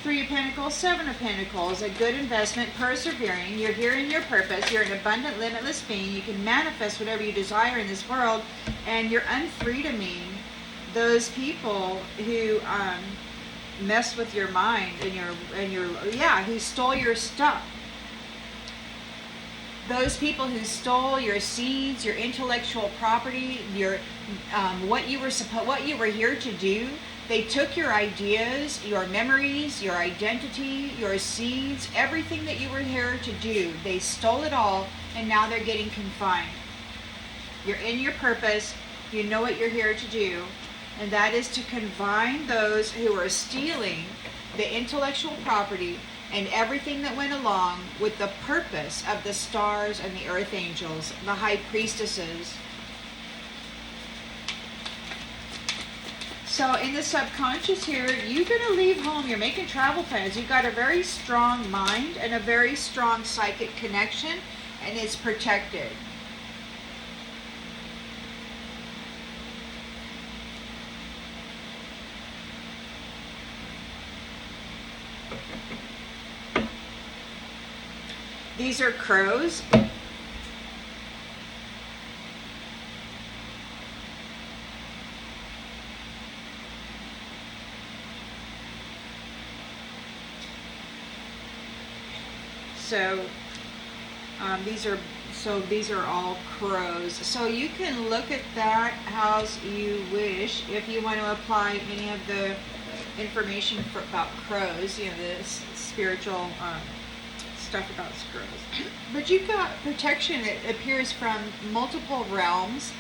3 of Pentacles, 7 of Pentacles, a good investment, persevering. You're here in your purpose. You're an abundant, limitless being. You can manifest whatever you desire in this world, and you're unfreedoming those people who mess with your mind and your who stole your stuff. Those people who stole your seeds, your intellectual property, your what you were here to do. They took your ideas, your memories, your identity, your seeds, everything that you were here to do. They stole it all, and now they're getting confined. You're in your purpose. You know what you're here to do, and that is to confine those who are stealing the intellectual property and everything that went along with the purpose of the stars and the earth angels, the high priestesses. So in the subconscious here, you're going to leave home. You're making travel plans. You've got a very strong mind and a very strong psychic connection, and it's protected. These are crows. So these are all crows. So you can look at that as you wish. If you want to apply any of the information about crows, you know, the spiritual stuff about crows. But you've got protection that appears from multiple realms.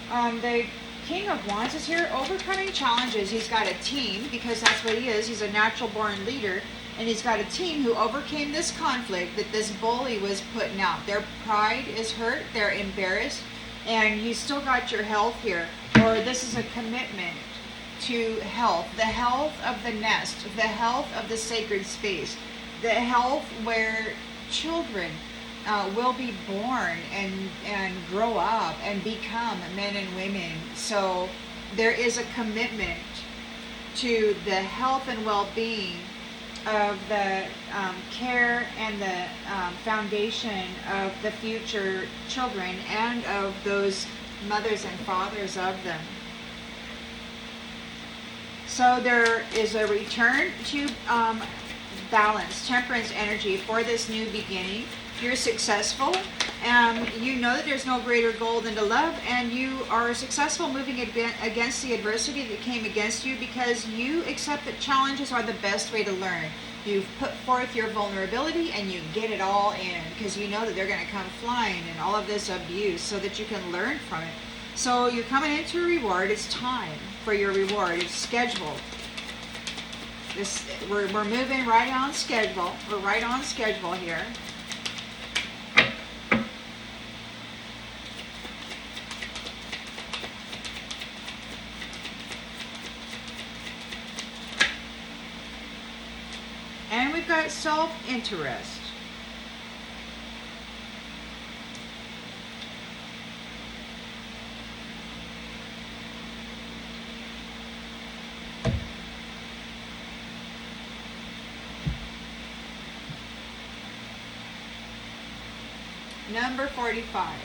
The King of Wands is here, overcoming challenges. He's got a team, because that's what he is. He's a natural born leader. And he's got a team who overcame this conflict that this bully was putting out. Their pride is hurt. They're embarrassed. And you still got your health here. Or this is a commitment to health. The health of the nest. The health of the sacred space. The health where children will be born and grow up and become men and women. So there is a commitment to the health and well-being of the care and the foundation of the future children and of those mothers and fathers of them. So there is a return to balance, temperance energy for this new beginning. You're successful, and you know that there's no greater goal than to love, and you are successful moving against the adversity that came against you, because you accept that challenges are the best way to learn. You've put forth your vulnerability and you get it all in, because you know that they're going to come flying and all of this abuse, so that you can learn from it. So you're coming into a reward. It's time for your reward. It's scheduled. We're moving right on schedule. We're right on schedule here. And we've got self-interest. Number 45.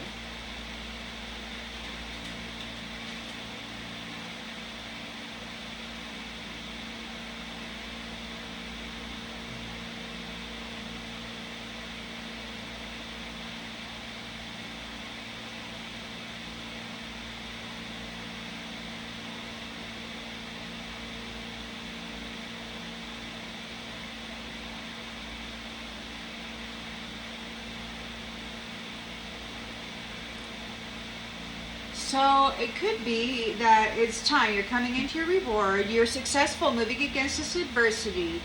So it could be that it's time. You're coming into your reward. You're successful moving against this adversity.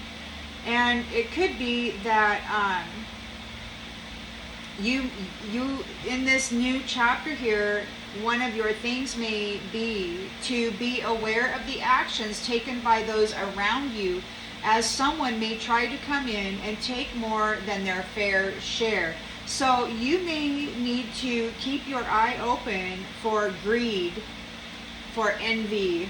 And it could be that you in this new chapter here, one of your things may be to be aware of the actions taken by those around you, as someone may try to come in and take more than their fair share. So you may need to keep your eye open for greed, for envy,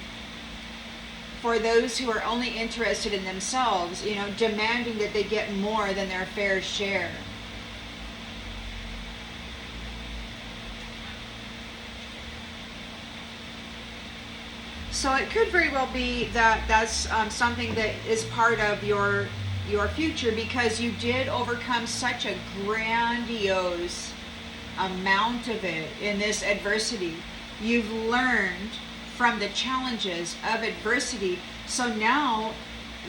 for those who are only interested in themselves, demanding that they get more than their fair share. So it could very well be that that's something that is part of your future, because you did overcome such a grandiose amount of it in this adversity. You've learned from the challenges of adversity. So now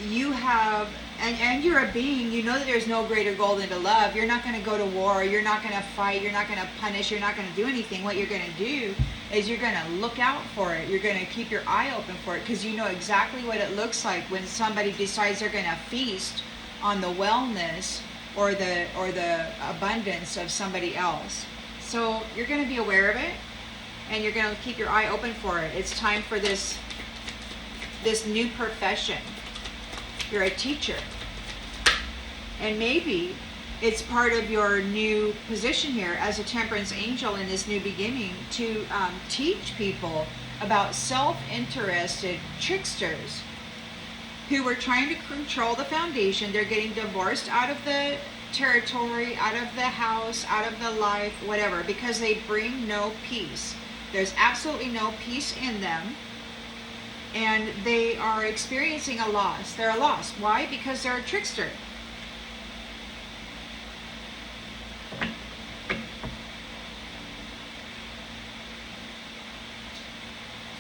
you have, and you're a being, you know that there's no greater goal than to love. You're not going to go to war. You're not going to fight. You're not going to punish. You're not going to do anything. What you're going to do is you're going to look out for it. You're going to keep your eye open for it, because you know exactly what it looks like when somebody decides they're going to feast on the wellness or the abundance of somebody else. So you're going to be aware of it, and you're going to keep your eye open for it. It's time for this new profession. You're a teacher, and maybe it's part of your new position here as a temperance angel in this new beginning to teach people about self-interested tricksters who were trying to control the foundation. They're getting divorced out of the territory, out of the house, out of the life, whatever, because they bring no peace. There's absolutely no peace in them, and they are experiencing a loss. They're a loss. Why? Because they're a trickster.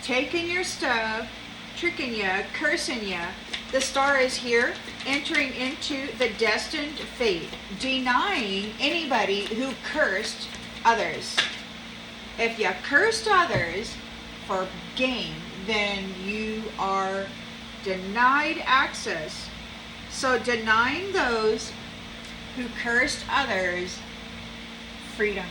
Taking your stuff tricking you, cursing you. The star is here, entering into the destined fate, denying anybody who cursed others. If you cursed others for gain, then you are denied access. So denying those who cursed others freedom.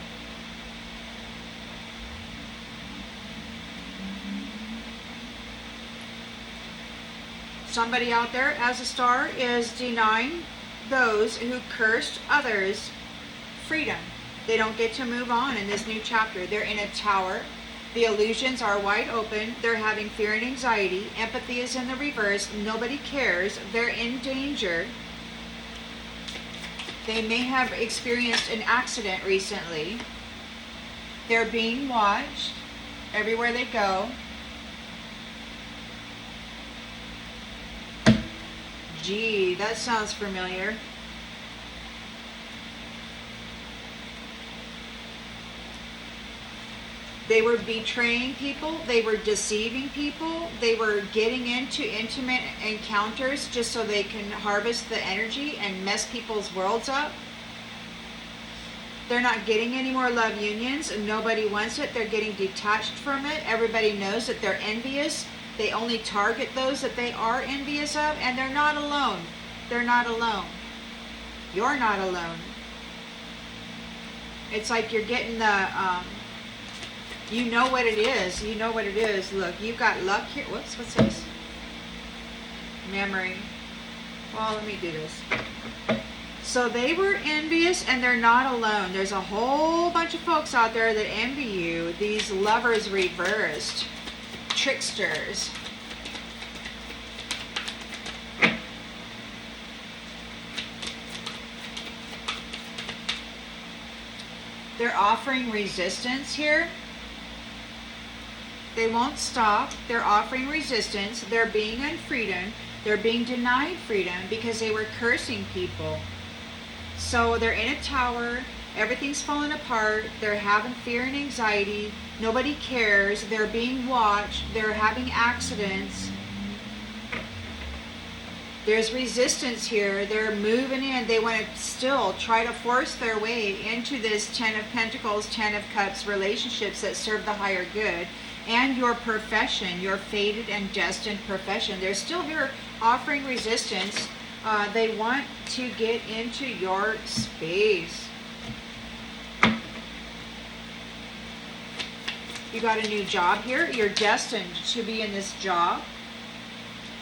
Somebody out there as a star is denying those who cursed others freedom. They don't get to move on in this new chapter. They're in a tower. The illusions are wide open. They're having fear and anxiety. Empathy is in the reverse. Nobody cares. They're in danger. They may have experienced an accident recently. They're being watched everywhere they go. Gee, that sounds familiar. They were betraying people. They were deceiving people. They were getting into intimate encounters just so they can harvest the energy and mess people's worlds up. They're not getting any more love unions. Nobody wants it. They're getting detached from it. Everybody knows that they're envious. They only target those that they are envious of, and they're not alone. They're not alone. You're not alone. It's like you're getting the, you know what it is. You know what it is. Look, you've got luck here. Whoops, what's this? Memory. Well, let me do this. So they were envious, and they're not alone. There's a whole bunch of folks out there that envy you. These lovers reversed. Tricksters. They're offering resistance here. They won't stop. They're offering resistance. They're being unfreedom. They're being denied freedom because they were cursing people. So they're in a tower. Everything's falling apart. They're having fear and anxiety. Nobody cares. They're being watched. They're having accidents. There's resistance here. They're moving in. They want to still try to force their way into this Ten of Pentacles, Ten of Cups relationships that serve the higher good and your profession, your fated and destined profession. They're still here offering resistance. They want to get into your space. You got a new job here. You're destined to be in this job.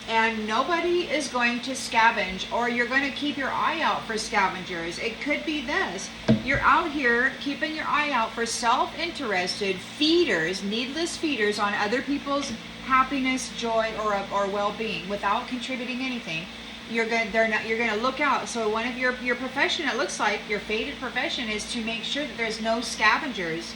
And nobody is going to scavenge, or you're going to keep your eye out for scavengers. It could be this. You're out here keeping your eye out for self-interested feeders, needless feeders on other people's happiness, joy, or well-being without contributing anything. You're going to look out. So one of your profession, it looks like your fated profession, is to make sure that there's no scavengers.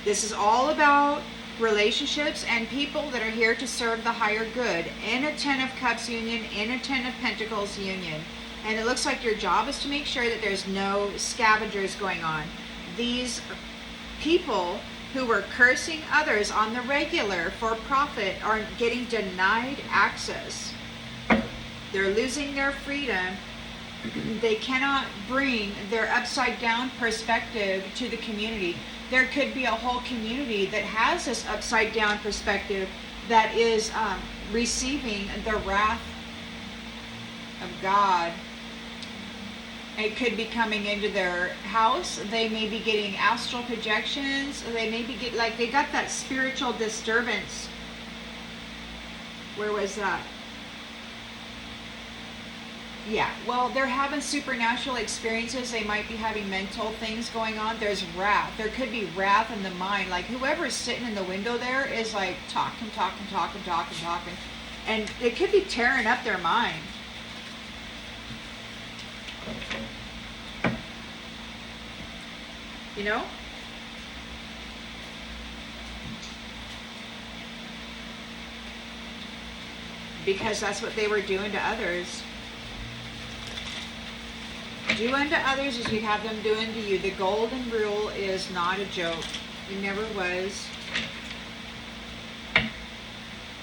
This is all about relationships and people that are here to serve the higher good in a Ten of Cups union, in a Ten of Pentacles union. And it looks like your job is to make sure that there's no scavengers going on. These people who were cursing others on the regular for profit are getting denied access. They're losing their freedom. They cannot bring their upside down perspective to the community. There could be a whole community that has this upside down perspective that is receiving the wrath of God. It could be coming into their house. They may be getting astral projections. They may be they got that spiritual disturbance. Where was that? Yeah, well, they're having supernatural experiences. They might be having mental things going on. There's wrath. There could be wrath in the mind. Like whoever's sitting in the window there is like talking. And it could be tearing up their mind. You know? Because that's what they were doing to others. Do unto others as you have them do unto you. The golden rule is not a joke. It never was.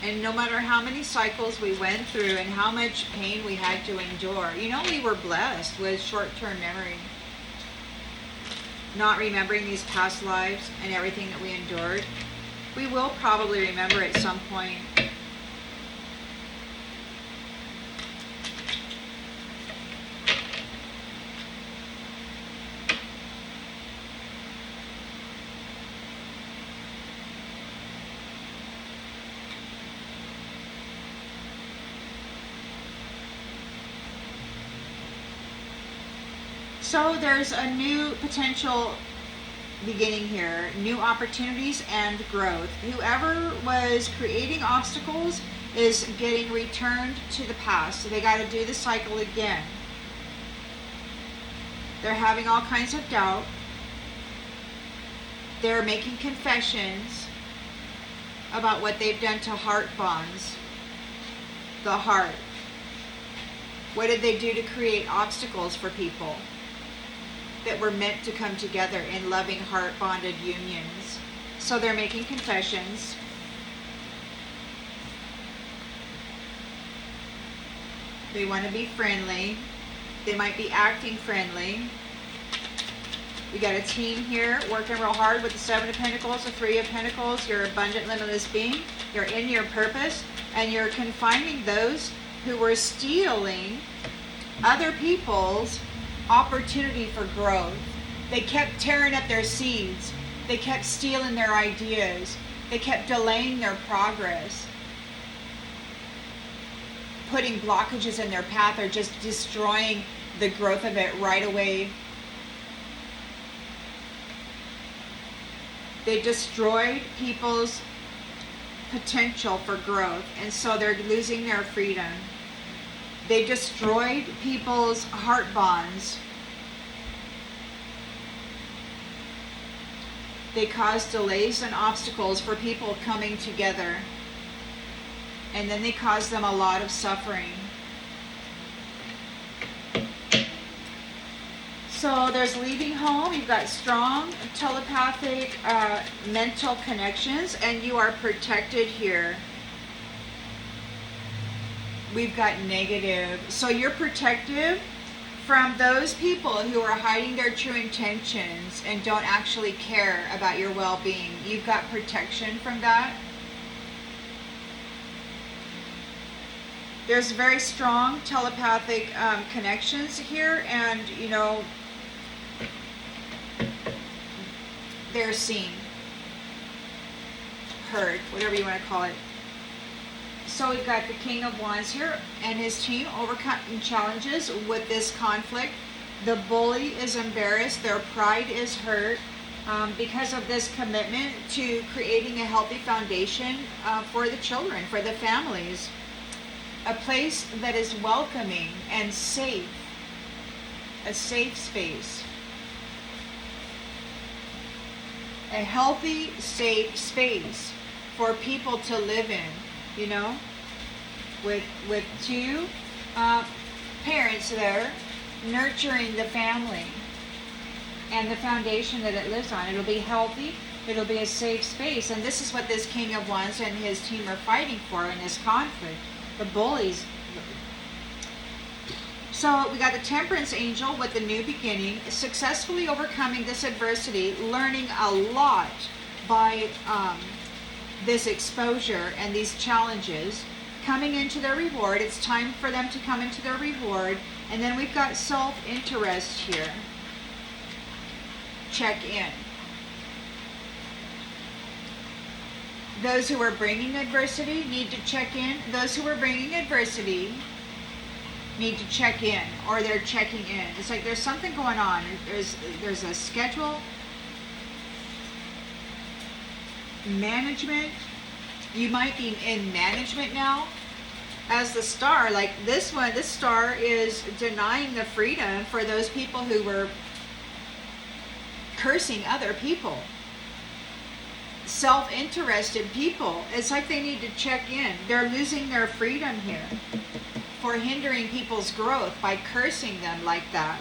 And no matter how many cycles we went through and how much pain we had to endure, you know, we were blessed with short-term memory. Not remembering these past lives and everything that we endured. We will probably remember at some point. So there's a new potential beginning here, new opportunities and growth. Whoever was creating obstacles is getting returned to the past. So they got to do the cycle again. They're having all kinds of doubt. They're making confessions about what they've done to heart bonds, the heart. What did they do to create obstacles for people that were meant to come together in loving heart-bonded unions? So they're making confessions. They want to be friendly. They might be acting friendly. We got a team here working real hard with the Seven of Pentacles, the Three of Pentacles. You're abundant, limitless being. You're in your purpose, and you're confining those who were stealing other people's opportunity for growth. They kept tearing up their seeds. They kept stealing their ideas. They kept delaying their progress, putting blockages in their path or just destroying the growth of it right away. They destroyed people's potential for growth, and so they're losing their freedom. They destroyed people's heart bonds. They caused delays and obstacles for people coming together. And then they caused them a lot of suffering. So there's leaving home. You've got strong telepathic mental connections, and you are protected here. We've got negative. So you're protective from those people who are hiding their true intentions and don't actually care about your well-being. You've got protection from that. There's very strong telepathic connections here, and you know, they're seen, heard, whatever you want to call it. So we've got the King of Wands here and his team overcoming challenges with this conflict. The bully is embarrassed. Their pride is hurt because of this commitment to creating a healthy foundation for the children, for the families. A place that is welcoming and safe. A safe space. A healthy, safe space for people to live in. You know, with two parents there nurturing the family and the foundation that it lives on. It'll be healthy. It'll be a safe space. And this is what this King of Wands and his team are fighting for in this conflict. The bullies. So we got the Temperance Angel with the new beginning, successfully overcoming this adversity, learning a lot by this exposure and these challenges, coming into their reward. It's time for them to come into their reward. And then we've got self-interest here. Check in. Those who are bringing adversity need to check in. Those who are bringing adversity need to check in, or they're checking in. It's like there's something going on. There's a schedule. Management. You might be in management now as the star. Like this one, this star is denying the freedom for those people who were cursing other people. Self-interested people. It's like they need to check in. They're losing their freedom here for hindering people's growth by cursing them like that,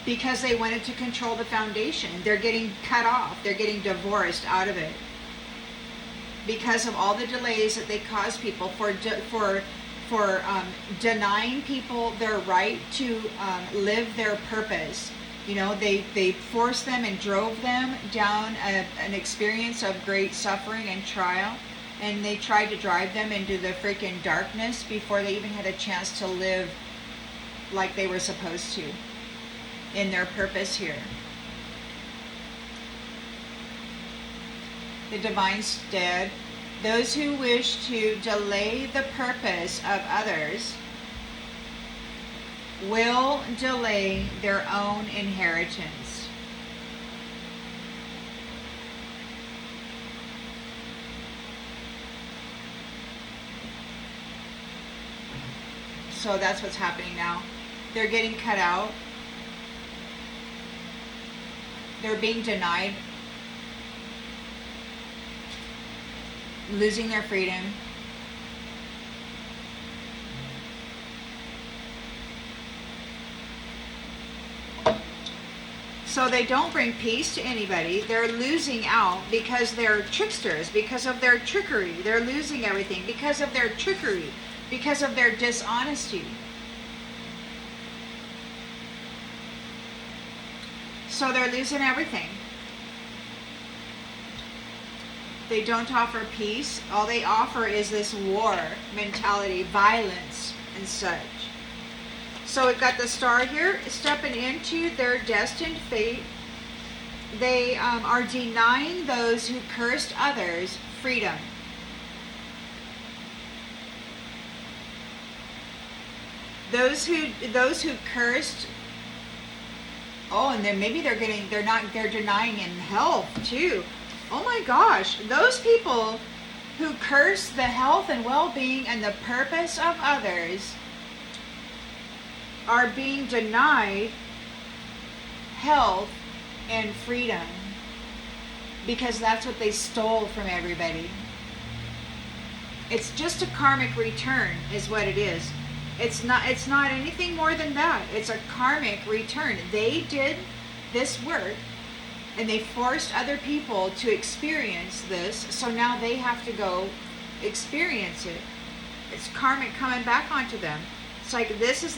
because they wanted to control the foundation. They're getting cut off. They're getting divorced out of it. because of all the delays that they cause people for denying people their right to live their purpose. You know, they forced them and drove them down an experience of great suffering and trial, and they tried to drive them into the freaking darkness before they even had a chance to live like they were supposed to in their purpose here. The divine stead. Those who wish to delay the purpose of others will delay their own inheritance. So that's what's happening now. They're getting cut out. They're being denied, losing their freedom. So they don't bring peace to anybody. They're losing out because they're tricksters, because of their trickery. They're losing everything because of their trickery, because of their dishonesty. So they're losing everything. They don't offer peace. All they offer is this war mentality, violence, and such. So we've got the star here stepping into their destined fate. They are denying those who cursed others freedom. Those who cursed. Oh, and then maybe they're denying in health too. Oh my gosh, those people who curse the health and well-being and the purpose of others are being denied health and freedom because that's what they stole from everybody. It's just a karmic return is what it is. It's not anything more than that. It's a karmic return. They did this work and they forced other people to experience this, so now they have to go experience it. It's karmic coming back onto them. It's like, this is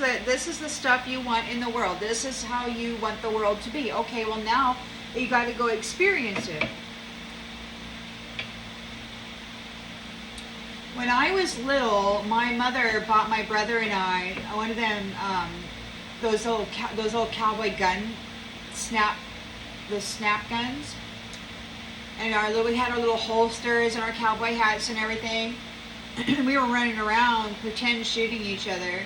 the stuff you want in the world. This is how you want the world to be. Okay, well now you got to go experience it. When I was little, my mother bought my brother and I one of them those little cowboy gun the snap guns, and we had our little holsters and our cowboy hats and everything. We were running around pretend shooting each other,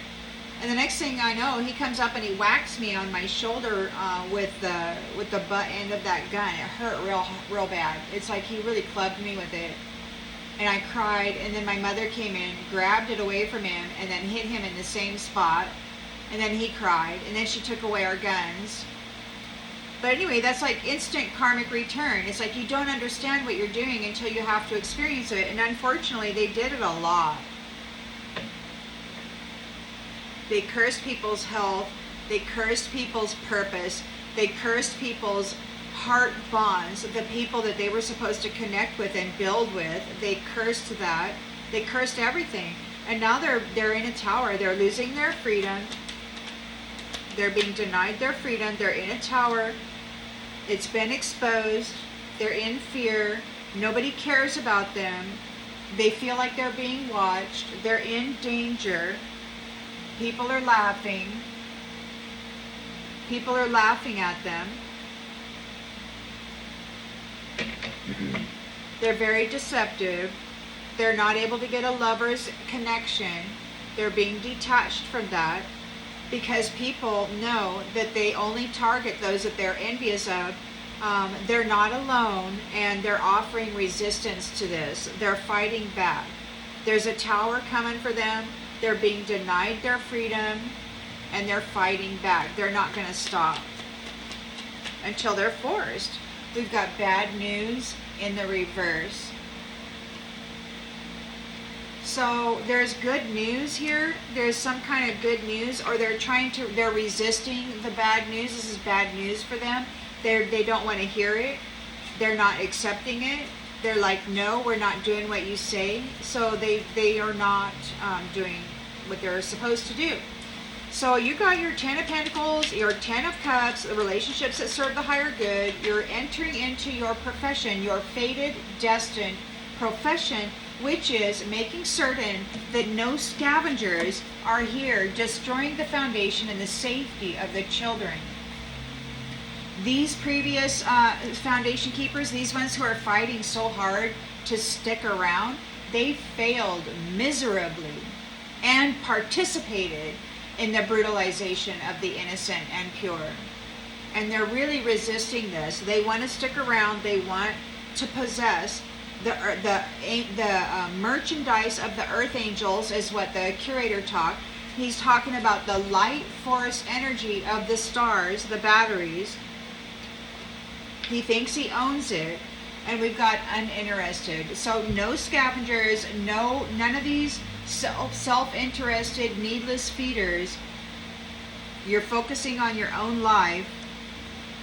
and the next thing I know, he comes up and he whacks me on my shoulder with the butt end of that gun. It hurt real bad. It's like he really clubbed me with it, and I cried. And then my mother came in, grabbed it away from him, and then hit him in the same spot, and then he cried, and then she took away our guns. But anyway, that's like instant karmic return. It's like you don't understand what you're doing until you have to experience it. And unfortunately, they did it a lot. They cursed people's health. They cursed people's purpose. They cursed people's heart bonds, the people that they were supposed to connect with and build with. They cursed that. They cursed everything. And now they're in a tower. They're losing their freedom. They're being denied their freedom. They're in a tower. It's been exposed. They're in fear. Nobody cares about them. They feel like they're being watched. They're in danger. People are laughing. People are laughing at them. They're very deceptive. They're not able to get a lover's connection. They're being detached from that, because people know that they only target those that they're envious of. They're not alone, and they're offering resistance to this. They're fighting back. There's a tower coming for them. They're being denied their freedom, and they're fighting back. They're not going to stop until they're forced. We've got bad news in the reverse. So there's good news here. There's some kind of good news, or they're resisting the bad news. This is bad news for them. They don't want to hear it. They're not accepting it. they're like, no, we're not doing what you say. So they are not doing what they're supposed to do. So you got your Ten of Pentacles, your Ten of Cups, the relationships that serve the higher good. You're entering into your profession, your fated, destined profession, which is making certain that no scavengers are here destroying the foundation and the safety of the children. These previous foundation keepers, these ones who are fighting so hard to stick around, they failed miserably and participated in the brutalization of the innocent and pure. And they're really resisting this. They want to stick around. They want to possess the merchandise of the Earth Angels, is what the curator talked. He's talking about the light force energy of the stars, the batteries. He thinks he owns it. And we've got uninterested. So no scavengers, none of these self-interested, needless feeders. You're focusing on your own life.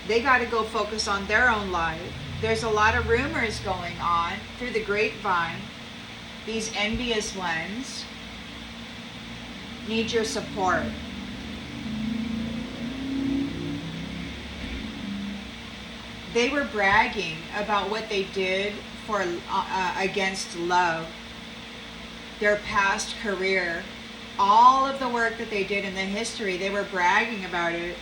They got to go focus on their own life. There's a lot of rumors going on through the grapevine. These envious ones need your support. They were bragging about what they did for against love, their past career, all of the work that they did in the history. They were bragging about it.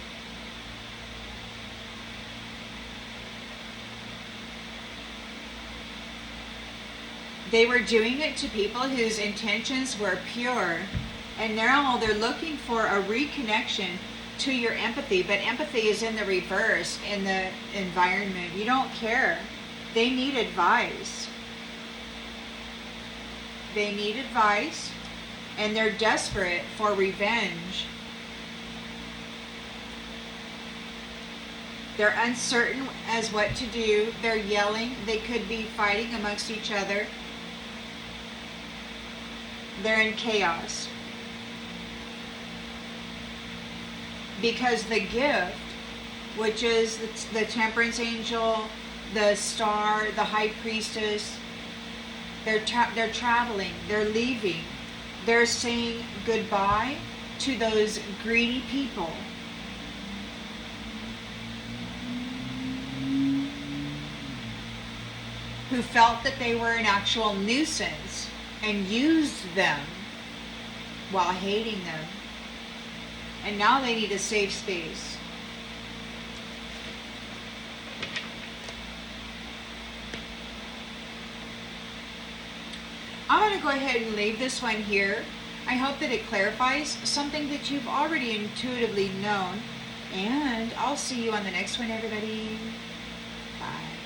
They were doing it to people whose intentions were pure, and now they're looking for a reconnection to your empathy. But empathy is in the reverse in the environment. You don't care. They need advice. They need advice, and they're desperate for revenge. They're uncertain as what to do. They're yelling. They could be fighting amongst each other. They're in chaos. Because the gift, which is the Temperance Angel, the Star, the High Priestess, they're traveling, they're leaving. They're saying goodbye to those greedy people. Who felt that they were an actual nuisance and used them while hating them. And now they need a safe space. I'm going to go ahead and leave this one here. I hope that it clarifies something that you've already intuitively known. And I'll see you on the next one, everybody. Bye.